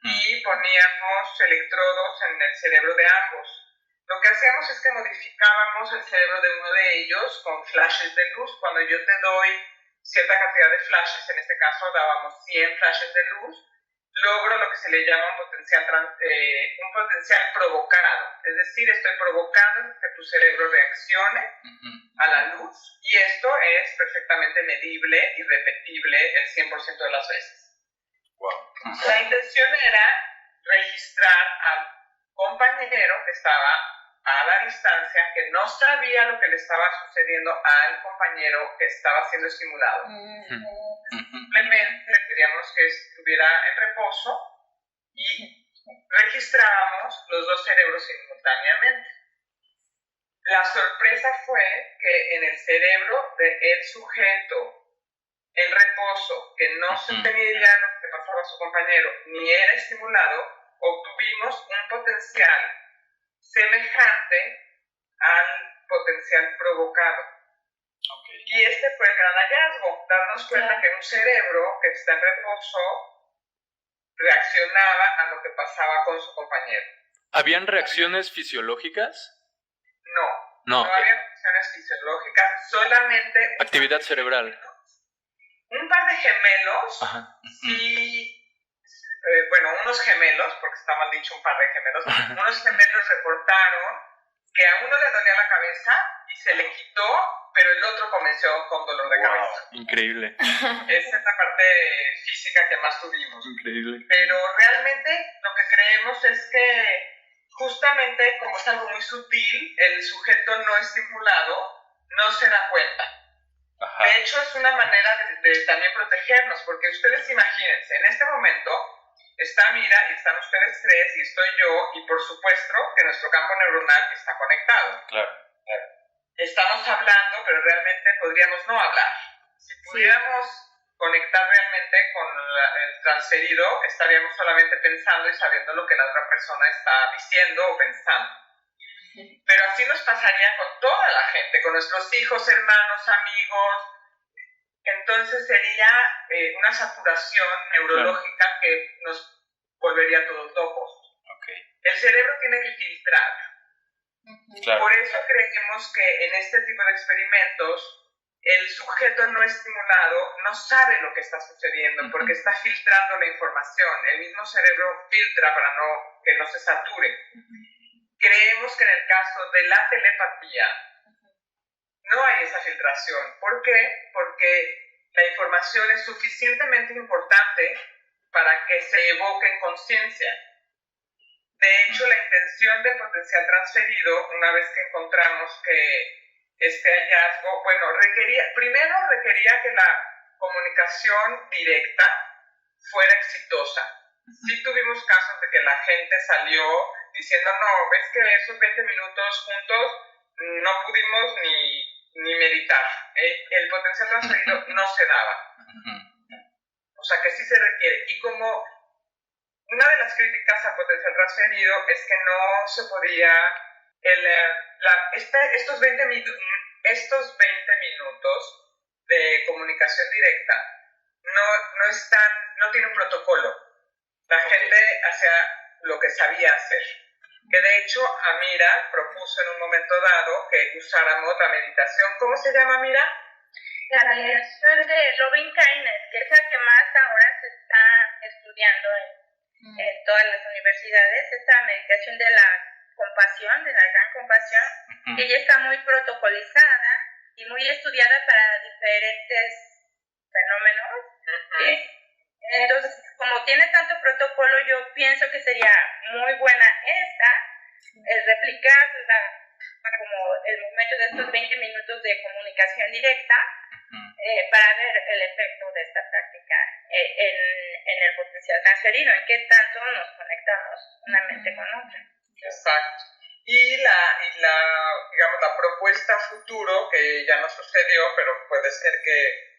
y poníamos electrodos en el cerebro de ambos. Lo que hacíamos es que modificábamos el cerebro de uno de ellos con flashes de luz. Cuando yo te doy cierta cantidad de flashes, en este caso dábamos 100 flashes de luz, logro lo que se le llama un potencial provocado. Es decir, estoy provocando que tu cerebro reaccione a la luz, y esto es perfectamente medible y repetible el 100% de las veces. Wow. La intención era registrar al compañero que estaba a la distancia, que no sabía lo que le estaba sucediendo al compañero que estaba siendo estimulado. Simplemente queríamos que estuviera en reposo y registrábamos los dos cerebros simultáneamente. La sorpresa fue que en el cerebro del sujeto en reposo, que no se tenía idea de lo que pasaba a su compañero, ni era estimulado, obtuvimos un potencial semejante al potencial provocado. Okay. Y este fue el gran hallazgo, darnos cuenta que un cerebro que está en reposo reaccionaba a lo que pasaba con su compañero. ¿Habían reacciones fisiológicas? No había reacciones fisiológicas, solamente... Actividad cerebral. Un par de gemelos, unos gemelos, porque está mal dicho un par de gemelos, unos gemelos reportaron que a uno le dolía la cabeza y se le quitó, pero el otro comenzó con dolor de cabeza. Increíble. Esa es la parte física que más tuvimos. Increíble. Pero realmente lo que creemos es que justamente como es algo muy sutil, el sujeto no estimulado no se da cuenta. Ajá. De hecho, es una manera de también protegernos, porque ustedes imagínense, en este momento está Mira y están ustedes tres y estoy yo, y por supuesto que nuestro campo neuronal está conectado. Claro. Estamos hablando, pero realmente podríamos no hablar. Si pudiéramos conectar realmente con el transferido, estaríamos solamente pensando y sabiendo lo que la otra persona está diciendo o pensando. Pero así nos pasaría con toda la gente, con nuestros hijos, hermanos, amigos. Entonces sería una saturación neurológica que nos volvería todos locos. Okay. El cerebro tiene que filtrar. Claro. Por eso creemos que en este tipo de experimentos el sujeto no estimulado no sabe lo que está sucediendo porque está filtrando la información. El mismo cerebro filtra para que no se sature. Creemos que en el caso de la telepatía no hay esa filtración. ¿Por qué? Porque la información es suficientemente importante para que se evoque en conciencia. De hecho, la intención del potencial transferido, una vez que encontramos que este hallazgo, primero requería que la comunicación directa fuera exitosa. Sí tuvimos casos de que la gente salió diciendo, no, ves que esos 20 minutos juntos no pudimos ni meditar. El potencial transferido no se daba. O sea que sí se requiere. Y como una de las críticas al potencial transferido es que no se podía, estos 20 minutos de comunicación directa no tiene un protocolo. La gente hacía lo que sabía hacer. Que de hecho Amira propuso en un momento dado que usáramos la meditación. ¿Cómo se llama, Amira? La meditación de Robin Kaines, que es la que más ahora se está estudiando en todas las universidades, esta meditación de la compasión, de la gran compasión, que ya está muy protocolizada y muy estudiada para diferentes fenómenos. Entonces, como tiene tanto protocolo, yo pienso que sería muy buena replicarla como el momento de estos 20 minutos de comunicación directa para ver el efecto de esta práctica en el potencial transferido, en qué tanto nos conectamos una mente con otra. Exacto. Y la propuesta futuro, que ya no sucedió, pero puede ser que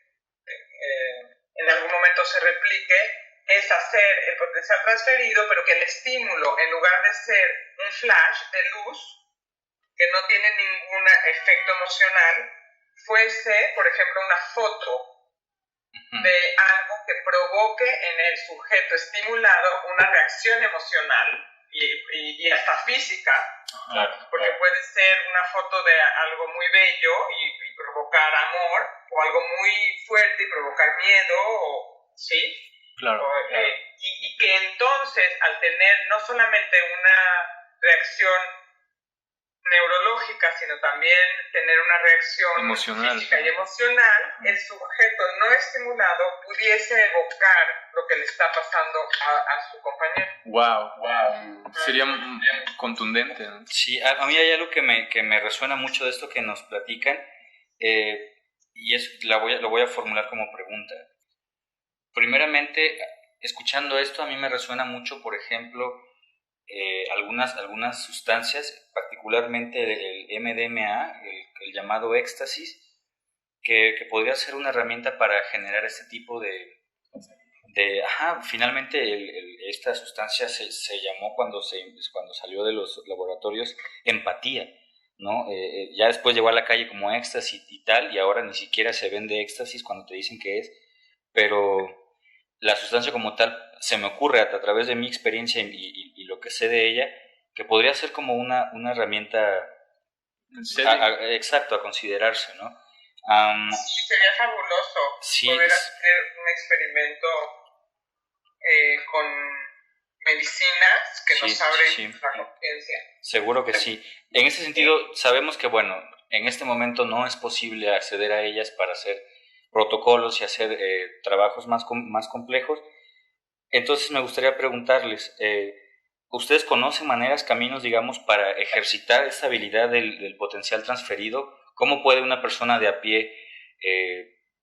en algún momento se replique, es hacer el potencial transferido, pero que el estímulo, en lugar de ser un flash de luz, que no tiene ningún efecto emocional, fuese, por ejemplo, una foto de algo que provoque en el sujeto estimulado una reacción emocional y hasta física, porque puede ser una foto de algo muy bello y provocar amor, o algo muy fuerte y provocar miedo, ¿sí? Claro. Y que entonces, al tener no solamente una reacción neurológica, sino también tener una reacción emocional, física y emocional, el sujeto no estimulado pudiese evocar lo que le está pasando a su compañero. Wow. Sería contundente, ¿no? Sí, a mí hay algo que me resuena mucho de esto que nos platican, y lo voy a formular como pregunta. Primeramente, escuchando esto, a mí me resuena mucho, por ejemplo, algunas sustancias, particularmente el MDMA, el llamado éxtasis, que podría ser una herramienta para generar este tipo finalmente esta sustancia se llamó cuando salió de los laboratorios empatía, ¿no? Ya después llegó a la calle como éxtasis y tal, y ahora ni siquiera se vende éxtasis cuando te dicen que es, pero la sustancia como tal se me ocurre a través de mi experiencia y lo que sé de ella, que podría ser como una herramienta exacto a considerarse, ¿no? Sí, sería fabuloso poder hacer un experimento con medicinas que nos abren la conciencia. Seguro que sí. En ese sentido, sabemos que, bueno, en este momento no es posible acceder a ellas para hacer protocolos y hacer trabajos más complejos. Entonces me gustaría preguntarles, ¿ustedes conocen maneras, caminos, digamos, para ejercitar esta habilidad del potencial transferido? ¿Cómo puede una persona de a pie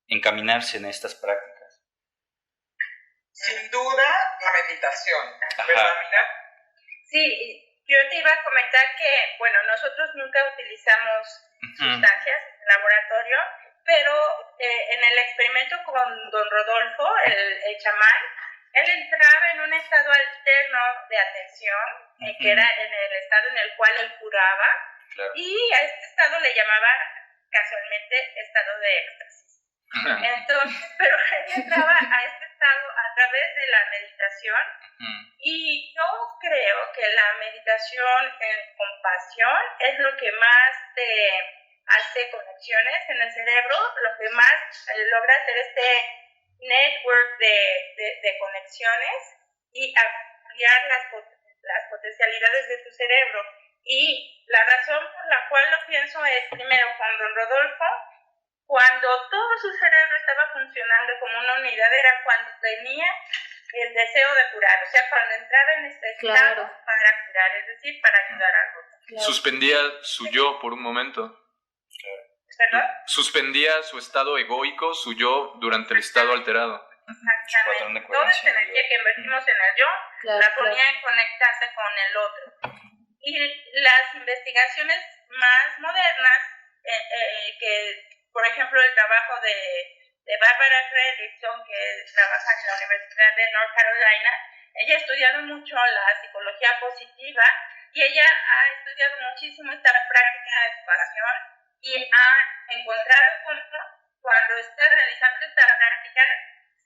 encaminarse en estas prácticas? Sin duda, la meditación, ¿verdad, Mira? Sí, yo te iba a comentar que, bueno, nosotros nunca utilizamos sustancias en el laboratorio, pero en el experimento con don Rodolfo, el chamán, él entraba en un estado alterno de atención, que era en el estado en el cual él curaba, y a este estado le llamaba casualmente estado de éxtasis. Entonces, pero él entraba a este estado a través de la meditación, y yo creo que la meditación en compasión es lo que más te hace conexiones en el cerebro, lo que más logra hacer este network de conexiones y ampliar las potencialidades de tu cerebro. Y la razón por la cual lo pienso es, primero, con don Rodolfo, cuando todo su cerebro estaba funcionando como una unidad, era cuando tenía el deseo de curar, o sea, cuando entraba en este estado para curar, es decir, para ayudar al otro. Suspendía su yo por un momento. ¿Perdón? Suspendía su estado egoico, su yo, durante el estado alterado. Exactamente. Toda esta energía que invertimos en el yo, la ponía en conectarse con el otro. Y las investigaciones más modernas, que por ejemplo el trabajo de Barbara Fredrickson, que trabaja en la Universidad de North Carolina, ella ha estudiado mucho la psicología positiva y ella ha estudiado muchísimo esta práctica de educación y ha encontrado cómo cuando estás realizando esta práctica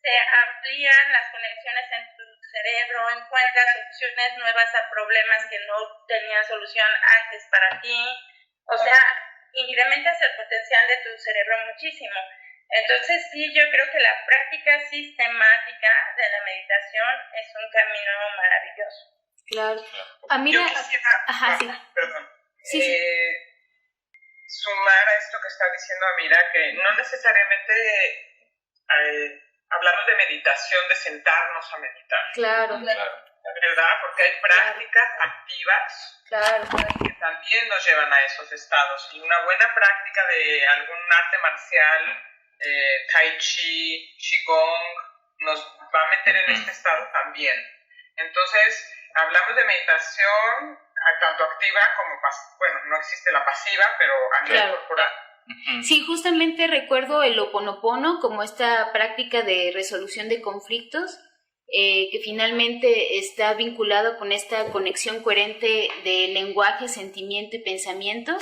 se amplían las conexiones en tu cerebro, encuentras soluciones nuevas a problemas que no tenían solución antes para ti, o sea, incrementas el potencial de tu cerebro muchísimo. Entonces sí, yo creo que la práctica sistemática de la meditación es un camino maravilloso. Claro. Mira, yo quisiera, perdón, sumar a esto que está diciendo Amira, que no necesariamente hablamos de meditación, de sentarnos a meditar. Claro. ¿Verdad? Porque hay prácticas activas que también nos llevan a esos estados. Y una buena práctica de algún arte marcial, tai chi, qigong, nos va a meter en este estado también. Entonces, hablamos de meditación tanto activa como pasiva. Bueno, no existe la pasiva, pero a nivel corporal. Sí, justamente recuerdo el Ho'oponopono como esta práctica de resolución de conflictos, que finalmente está vinculado con esta conexión coherente de lenguaje, sentimiento y pensamiento,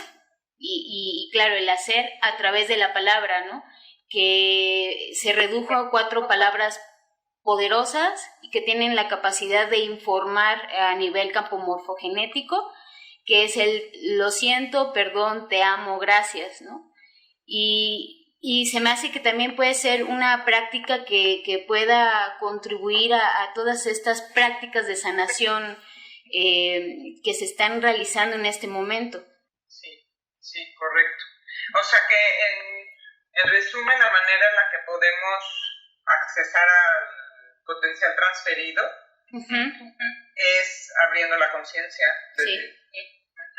y claro, el hacer a través de la palabra, ¿no? Que se redujo a 4 palabras poderosas y que tienen la capacidad de informar a nivel campo morfogenético, que es el lo siento, perdón, te amo, gracias, ¿no? Y se me hace que también puede ser una práctica que pueda contribuir a todas estas prácticas de sanación que se están realizando en este momento. Sí, correcto. O sea que en resumen, la manera en la que podemos accesar al potencial transferido es abriendo la conciencia. Sí.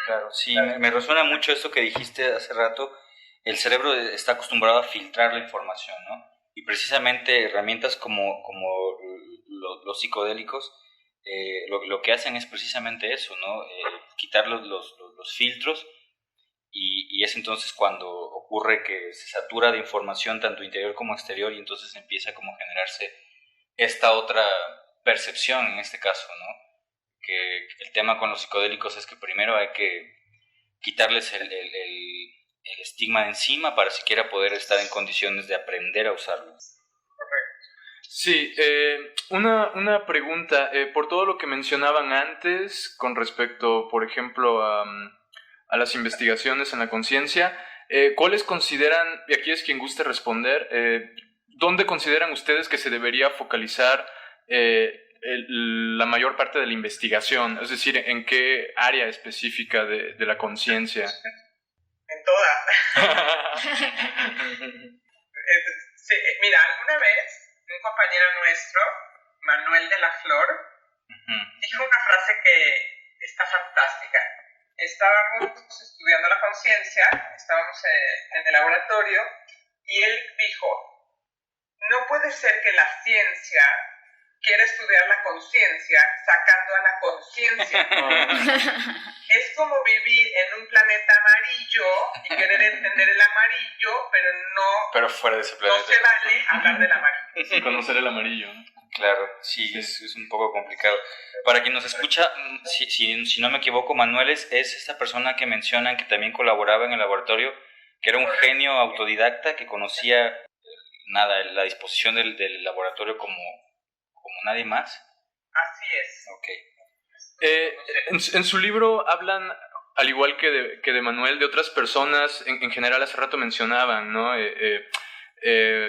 Claro, sí, me resuena mucho esto que dijiste hace rato. El cerebro está acostumbrado a filtrar la información, ¿no? Y precisamente herramientas como los psicodélicos lo que hacen es precisamente eso, ¿no? Quitar los filtros y es entonces cuando ocurre que se satura de información tanto interior como exterior y entonces empieza como a generarse esta otra percepción en este caso, ¿no? Que el tema con los psicodélicos es que primero hay que quitarles el estigma de encima para siquiera poder estar en condiciones de aprender a usarlos. Sí, una pregunta, por todo lo que mencionaban antes con respecto, por ejemplo, a las investigaciones en la conciencia, ¿cuáles consideran, y aquí es quien guste responder, dónde consideran ustedes que se debería focalizar la mayor parte de la investigación? Es decir, ¿en qué área específica de la conciencia? En todas. Sí, mira, alguna vez un compañero nuestro, Manuel de la Flor, dijo una frase que está fantástica. Estábamos estudiando la conciencia, estábamos en el laboratorio, y él dijo, no puede ser que la ciencia quiera estudiar la conciencia sacando a la conciencia. Es como vivir en un planeta amarillo y querer entender el amarillo, pero fuera de ese planeta. No se vale hablar del amarillo. Sí, conocer el amarillo, ¿no? Claro, sí. Es un poco complicado. Para quien nos escucha, si no me equivoco, Manuel es esta persona que mencionan que también colaboraba en el laboratorio, que era un genio autodidacta que conocía la disposición del laboratorio como nadie más. Así es. Ok. En su libro hablan, al igual que de Manuel, de otras personas, en general hace rato mencionaban, ¿no?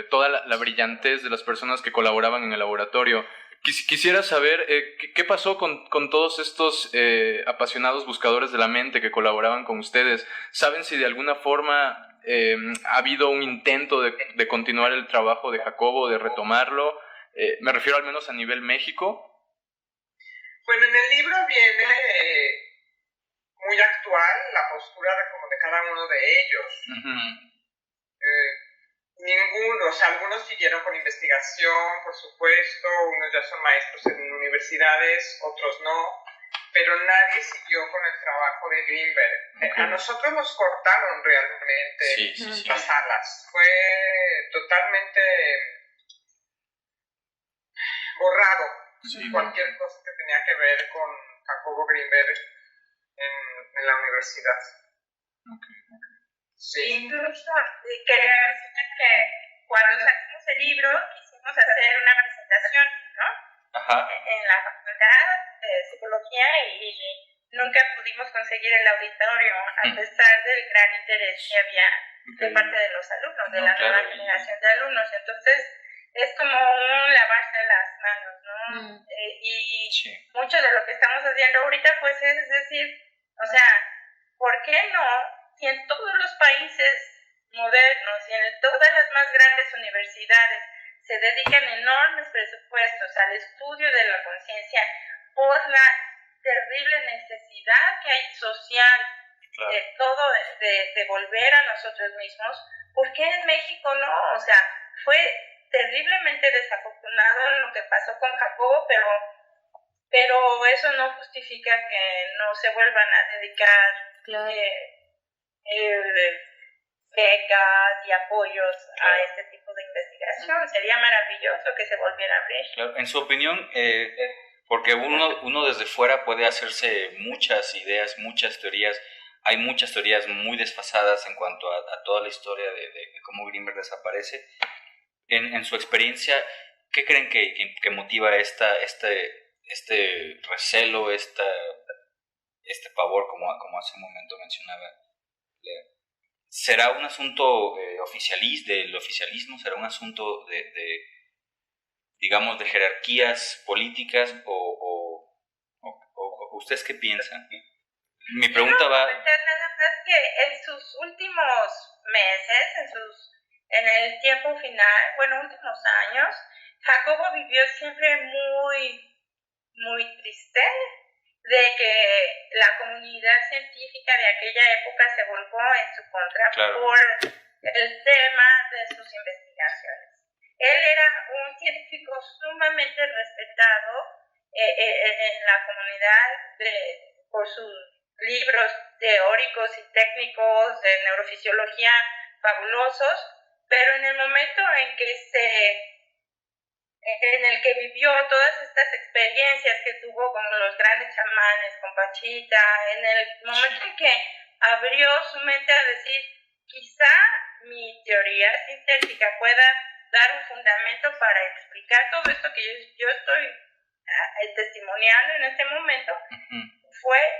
Toda la brillantez de las personas que colaboraban en el laboratorio. Quisiera saber qué pasó con todos estos apasionados buscadores de la mente que colaboraban con ustedes. ¿Saben si de alguna forma ha habido un intento de continuar el trabajo de Jacobo, de retomarlo? Me refiero al menos a nivel México. Bueno, en el libro viene muy actual la postura de cada uno de ellos. Ninguno, o sea, algunos siguieron con investigación, por supuesto, unos ya son maestros en universidades, otros no, pero nadie siguió con el trabajo de Greenberg. Okay. A nosotros nos cortaron realmente las alas. Fue totalmente borrado cualquier cosa que tenía que ver con Jacobo Greenberg en la universidad. Sí. Incluso quería decir que cuando sacamos el libro quisimos hacer una presentación, ¿no? Ajá. En la facultad de psicología y nunca pudimos conseguir el auditorio a pesar del gran interés que había de parte de los alumnos, de la nueva generación de alumnos. Entonces es como un lavarse las manos, ¿no? Y mucho de lo que estamos haciendo ahorita pues es decir, o sea, ¿por qué no? Si en todos los países modernos y en todas las más grandes universidades se dedican enormes presupuestos al estudio de la conciencia por la terrible necesidad que hay social de volver a nosotros mismos, ¿por qué en México no? O sea, fue terriblemente desafortunado lo que pasó con Jacobo, pero eso no justifica que no se vuelvan a dedicar becas y apoyos a este tipo de investigación. Sería maravilloso que se volviera a abrir. Claro. En su opinión, porque uno desde fuera puede hacerse muchas ideas, muchas teorías. Hay muchas teorías muy desfasadas en cuanto a toda la historia de cómo Greenberg desaparece. En su experiencia, ¿qué creen que motiva este recelo, este pavor, como hace un momento mencionaba Lea? ¿Será un asunto del oficialismo? ¿Será un asunto digamos, de jerarquías políticas? ¿O ustedes qué piensan? Mi pregunta va... Nada más que en sus últimos meses, en el tiempo final, bueno, últimos años, Jacobo vivió siempre muy triste de que la comunidad científica de aquella época se volcó en su contra por el tema de sus investigaciones. Él era un científico sumamente respetado en la comunidad por sus libros teóricos y técnicos de neurofisiología fabulosos, pero en el momento en el que vivió todas estas experiencias que tuvo con los grandes chamanes, con Pachita, en el momento en que abrió su mente a decir, quizá mi teoría sintética pueda dar un fundamento para explicar todo esto que yo estoy testimoniando en este momento,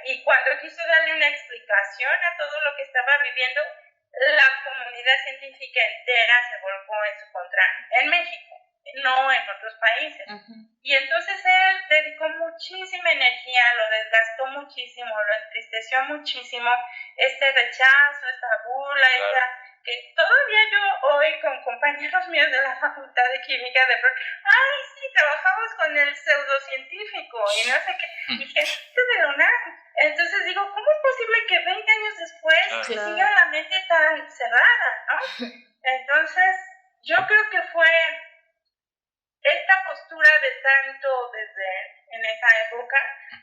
y cuando quiso darle una explicación a todo lo que estaba viviendo, la comunidad científica entera se volcó en su contra, en México, no en otros países. Y entonces él dedicó muchísima energía, lo desgastó muchísimo, lo entristeció muchísimo, este rechazo, esta burla, que todavía yo hoy con compañeros míos de la Facultad de Química de pronto, ay, sí, trabajamos con el pseudocientífico y no sé qué, y gente de la UNAM. Entonces digo, ¿cómo es posible que 20 años después siga la mente tan cerrada, ¿no? Entonces, yo creo que fue esta postura de tanto en esa época,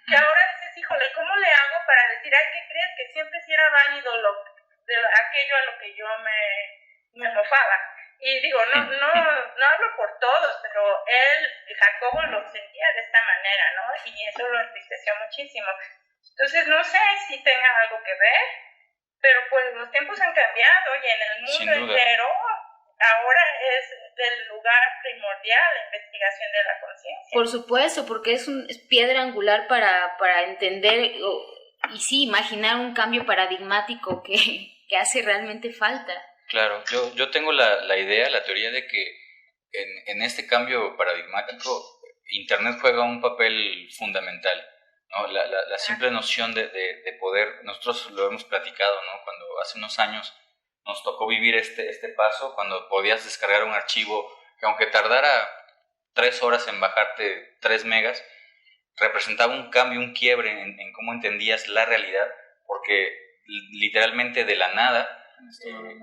que ahora dices, híjole, ¿cómo le hago para decir, ay, ¿qué crees? Que siempre sí era válido aquello a lo que yo me mofaba. Y digo, no hablo por todos, pero Jacobo lo sentía de esta manera, ¿no? Y eso lo entristeció muchísimo. Entonces, no sé si tenga algo que ver, pero pues los tiempos han cambiado y en el mundo entero ahora es del lugar primordial la investigación de la conciencia. Por supuesto, porque es piedra angular para entender y sí, imaginar un cambio paradigmático que hace realmente falta. Claro, yo tengo la idea, la teoría de que en este cambio paradigmático Internet juega un papel fundamental, ¿no? La simple noción de poder, nosotros lo hemos platicado, ¿no? Cuando hace unos años nos tocó vivir este paso, cuando podías descargar un archivo que aunque tardara 3 horas en bajarte 3 megas, representaba un cambio, un quiebre en cómo entendías la realidad, porque literalmente de la nada,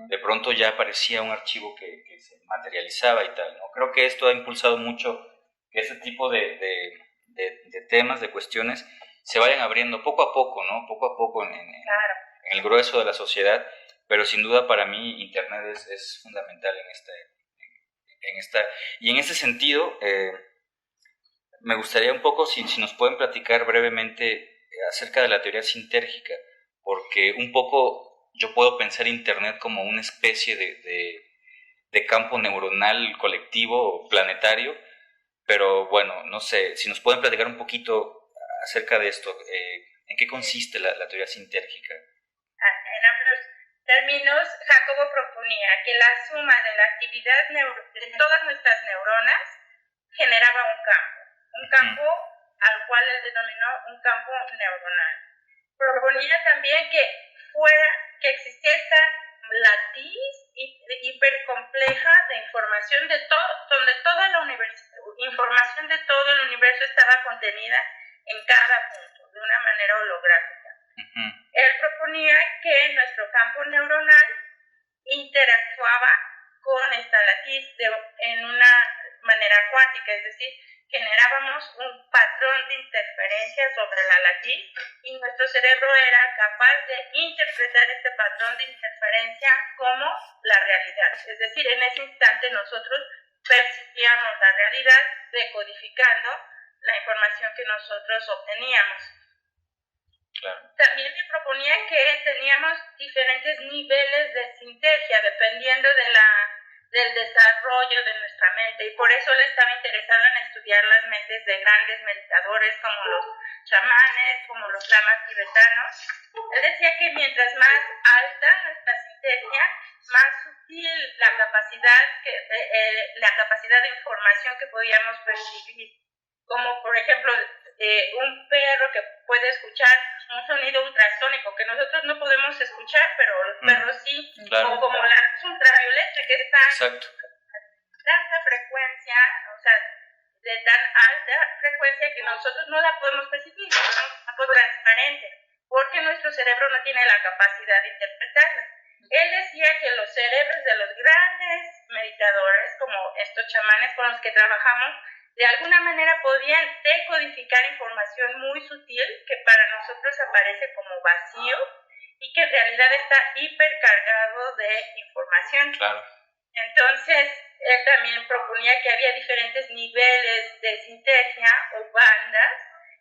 de pronto ya aparecía un archivo que se materializaba y tal, ¿no? Creo que esto ha impulsado mucho que ese tipo de temas, de cuestiones, se vayan abriendo poco a poco, ¿no? Poco a poco en el grueso de la sociedad, pero sin duda para mí Internet es fundamental y en ese sentido me gustaría un poco si nos pueden platicar brevemente acerca de la teoría sintérgica, porque un poco yo puedo pensar Internet como una especie de campo neuronal colectivo planetario, pero bueno, no sé, si nos pueden platicar un poquito acerca de esto, ¿en qué consiste la teoría sintérgica? En amplios términos, Jacobo proponía que la suma de la actividad de todas nuestras neuronas generaba un campo al cual él denominó un campo neuronal. Proponía también que existiera esta latiz hipercompleja de información donde toda la información de todo el universo estaba contenida en cada punto, de una manera holográfica. Él proponía que nuestro campo neuronal interactuaba con esta latiz en una manera cuántica, es decir, generábamos un patrón de interferencia sobre la latiz y nuestro cerebro era capaz de interpretar este patrón de interferencia como la realidad. Es decir, en ese instante nosotros percibíamos la realidad decodificando la información que nosotros obteníamos. Claro. También me proponía que teníamos diferentes niveles de sintergia dependiendo del desarrollo de nuestra mente, y por eso él estaba interesado en estudiar las mentes de grandes meditadores como los chamanes, como los lamas tibetanos. Él decía que mientras más alta nuestra sintergia, más sutil la capacidad de información que podíamos percibir. Como por ejemplo, un perro que puede escuchar un sonido ultrasónico que nosotros no podemos escuchar, pero los perros sí, claro. o como la luz ultravioleta que está Exacto. a tanta frecuencia, o sea, de tan alta frecuencia que nosotros no la podemos percibir, es un campo transparente, porque nuestro cerebro no tiene la capacidad de interpretarla. Él decía que los cerebros de los grandes meditadores, como estos chamanes con los que trabajamos, de alguna manera podían decodificar información muy sutil que para nosotros aparece como vacío y que en realidad está hipercargado de información. Claro. Entonces, él también proponía que había diferentes niveles de sintesia o bandas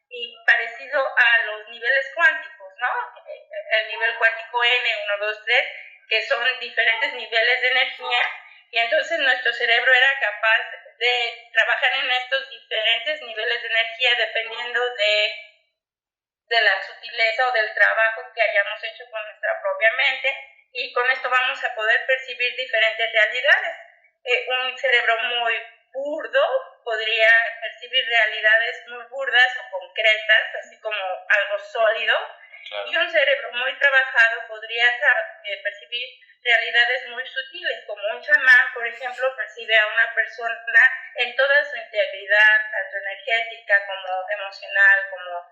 y parecido a los niveles cuánticos, ¿no? El nivel cuántico N, 1, 2, 3, que son diferentes niveles de energía, y entonces nuestro cerebro era capaz de trabajar en estos diferentes niveles de energía dependiendo de la sutileza o del trabajo que hayamos hecho con nuestra propia mente, y con esto vamos a poder percibir diferentes realidades. Un cerebro muy burdo podría percibir realidades muy burdas o concretas, así como algo sólido, claro. Y un cerebro muy trabajado podría percibir realidades muy sutiles, como un chamán, por ejemplo, percibe a una persona en toda su integridad, tanto energética como emocional, como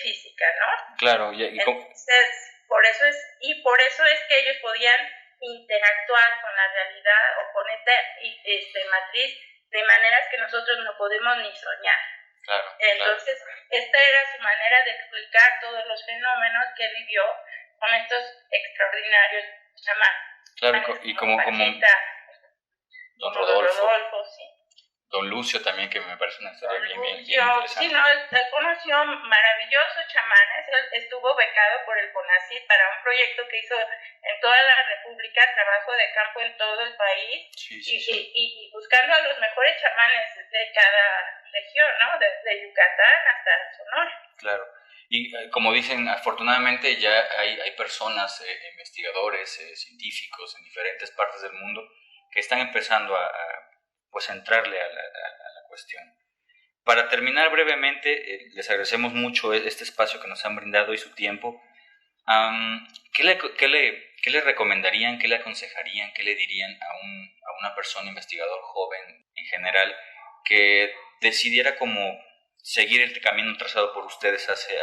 física, ¿no? Claro. Entonces, por eso es que ellos podían interactuar con la realidad o con esta matriz de maneras que nosotros no podemos ni soñar. Claro, entonces, claro. Esta era su manera de explicar todos los fenómenos que vivió con estos extraordinarios chamanes. Claro, y como Don Rodolfo, sí. Don Lucio también, que me parece una historia bien interesante. Sí, no, él conoció maravillosos chamanes. Él estuvo becado por el CONACYT para un proyecto que hizo en toda la República, trabajo de campo en todo el país, y buscando a los mejores chamanes de cada región, ¿no? Desde Yucatán hasta Sonora. Claro. Y como dicen, afortunadamente ya hay personas, investigadores, científicos en diferentes partes del mundo que están empezando a entrarle a la cuestión. Para terminar brevemente, les agradecemos mucho este espacio que nos han brindado y su tiempo. ¿Qué le recomendarían, qué le aconsejarían, qué le dirían a una persona investigador joven en general que decidiera como seguir el camino trazado por ustedes hace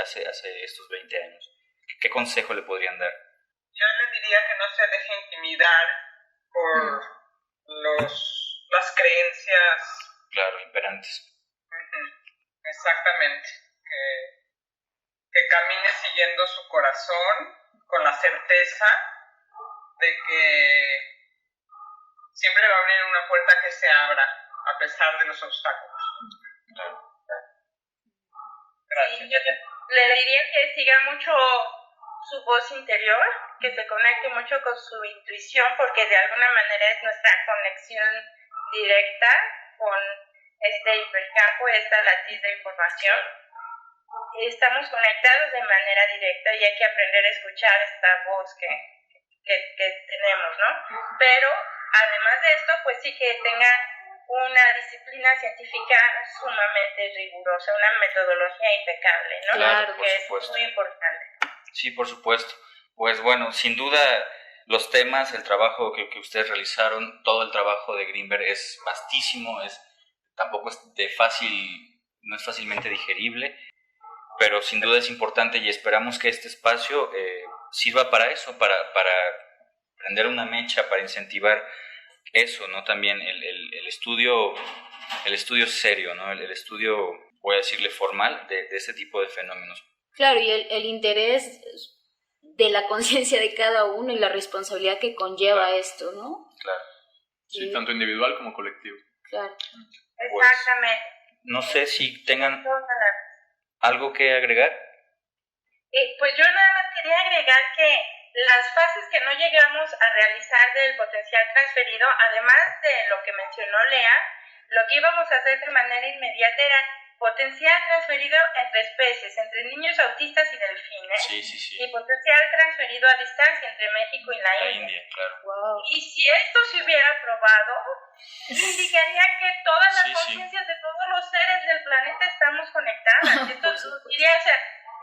estos 20 años? ¿Qué consejo le podrían dar? Yo le diría que no se deje intimidar por las creencias, claro, imperantes. Exactamente. Que camine siguiendo su corazón con la certeza de que siempre va a haber una puerta que se abra a pesar de los obstáculos. Claro. Gracias. Sí, yo le diría que siga mucho su voz interior, que se conecte mucho con su intuición, porque de alguna manera es nuestra conexión directa con este hipercampo, esta latiz de información. Estamos conectados de manera directa y hay que aprender a escuchar esta voz que tenemos, ¿no? Pero además de esto, pues sí que tenga una disciplina científica sumamente rigurosa, una metodología impecable, ¿no? Claro, que es muy importante. Sí, por supuesto. Pues bueno, sin duda los temas, el trabajo que ustedes realizaron, todo el trabajo de Grinberg es vastísimo, tampoco es no es fácilmente digerible, pero sin duda es importante y esperamos que este espacio sirva para eso, para prender una mecha, para incentivar eso, ¿no? También el estudio serio, ¿no? El estudio, voy a decirle, formal de ese tipo de fenómenos. Claro, y el interés de la conciencia de cada uno y la responsabilidad que conlleva esto, ¿no? Claro. Sí, tanto individual como colectivo. Claro. Pues, exactamente. No sé si tengan algo que agregar. Pues yo nada más quería agregar que las fases que no llegamos a realizar del potencial transferido, además de lo que mencionó Lea, lo que íbamos a hacer de manera inmediata era potencial transferido entre especies, entre niños autistas y delfines, Sí. y potencial transferido a distancia entre México y la India. Claro. Wow. Y si esto se hubiera aprobado, indicaría que todas las conciencias de todos los seres del planeta estamos conectadas. Esto diría, o sea,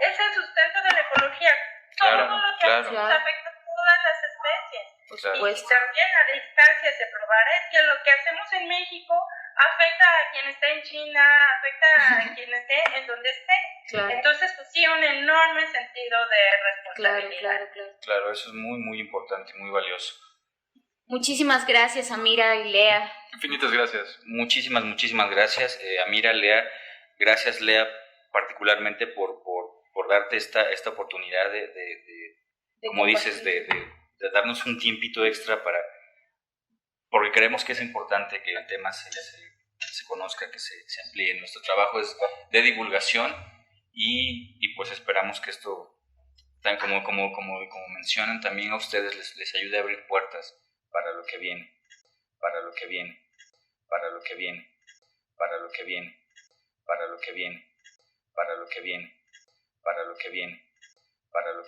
es el sustento de la ecología. Claro, Todo lo que hacemos afecta a todas las especies. Por Y supuesto. también a distancia se probará es que lo que hacemos en México afecta a quien esté en China, afecta a quien esté en donde esté. Claro. Entonces, pues sí, un enorme sentido de responsabilidad. Claro, eso es muy, muy importante, muy valioso. Muchísimas gracias, Amira y Lea. Infinitas gracias. Muchísimas gracias, Amira, Lea. Gracias, Lea, particularmente por darte esta oportunidad de como dices, de darnos un tiempito extra porque creemos que es importante que el tema se conozca, que se amplíe. Nuestro trabajo es de divulgación y pues esperamos que esto, tan como mencionan, también a ustedes les ayude a abrir puertas para lo que viene, para lo que viene, para lo que viene, para lo que viene, para lo que viene, para lo que viene, para lo que viene, para lo que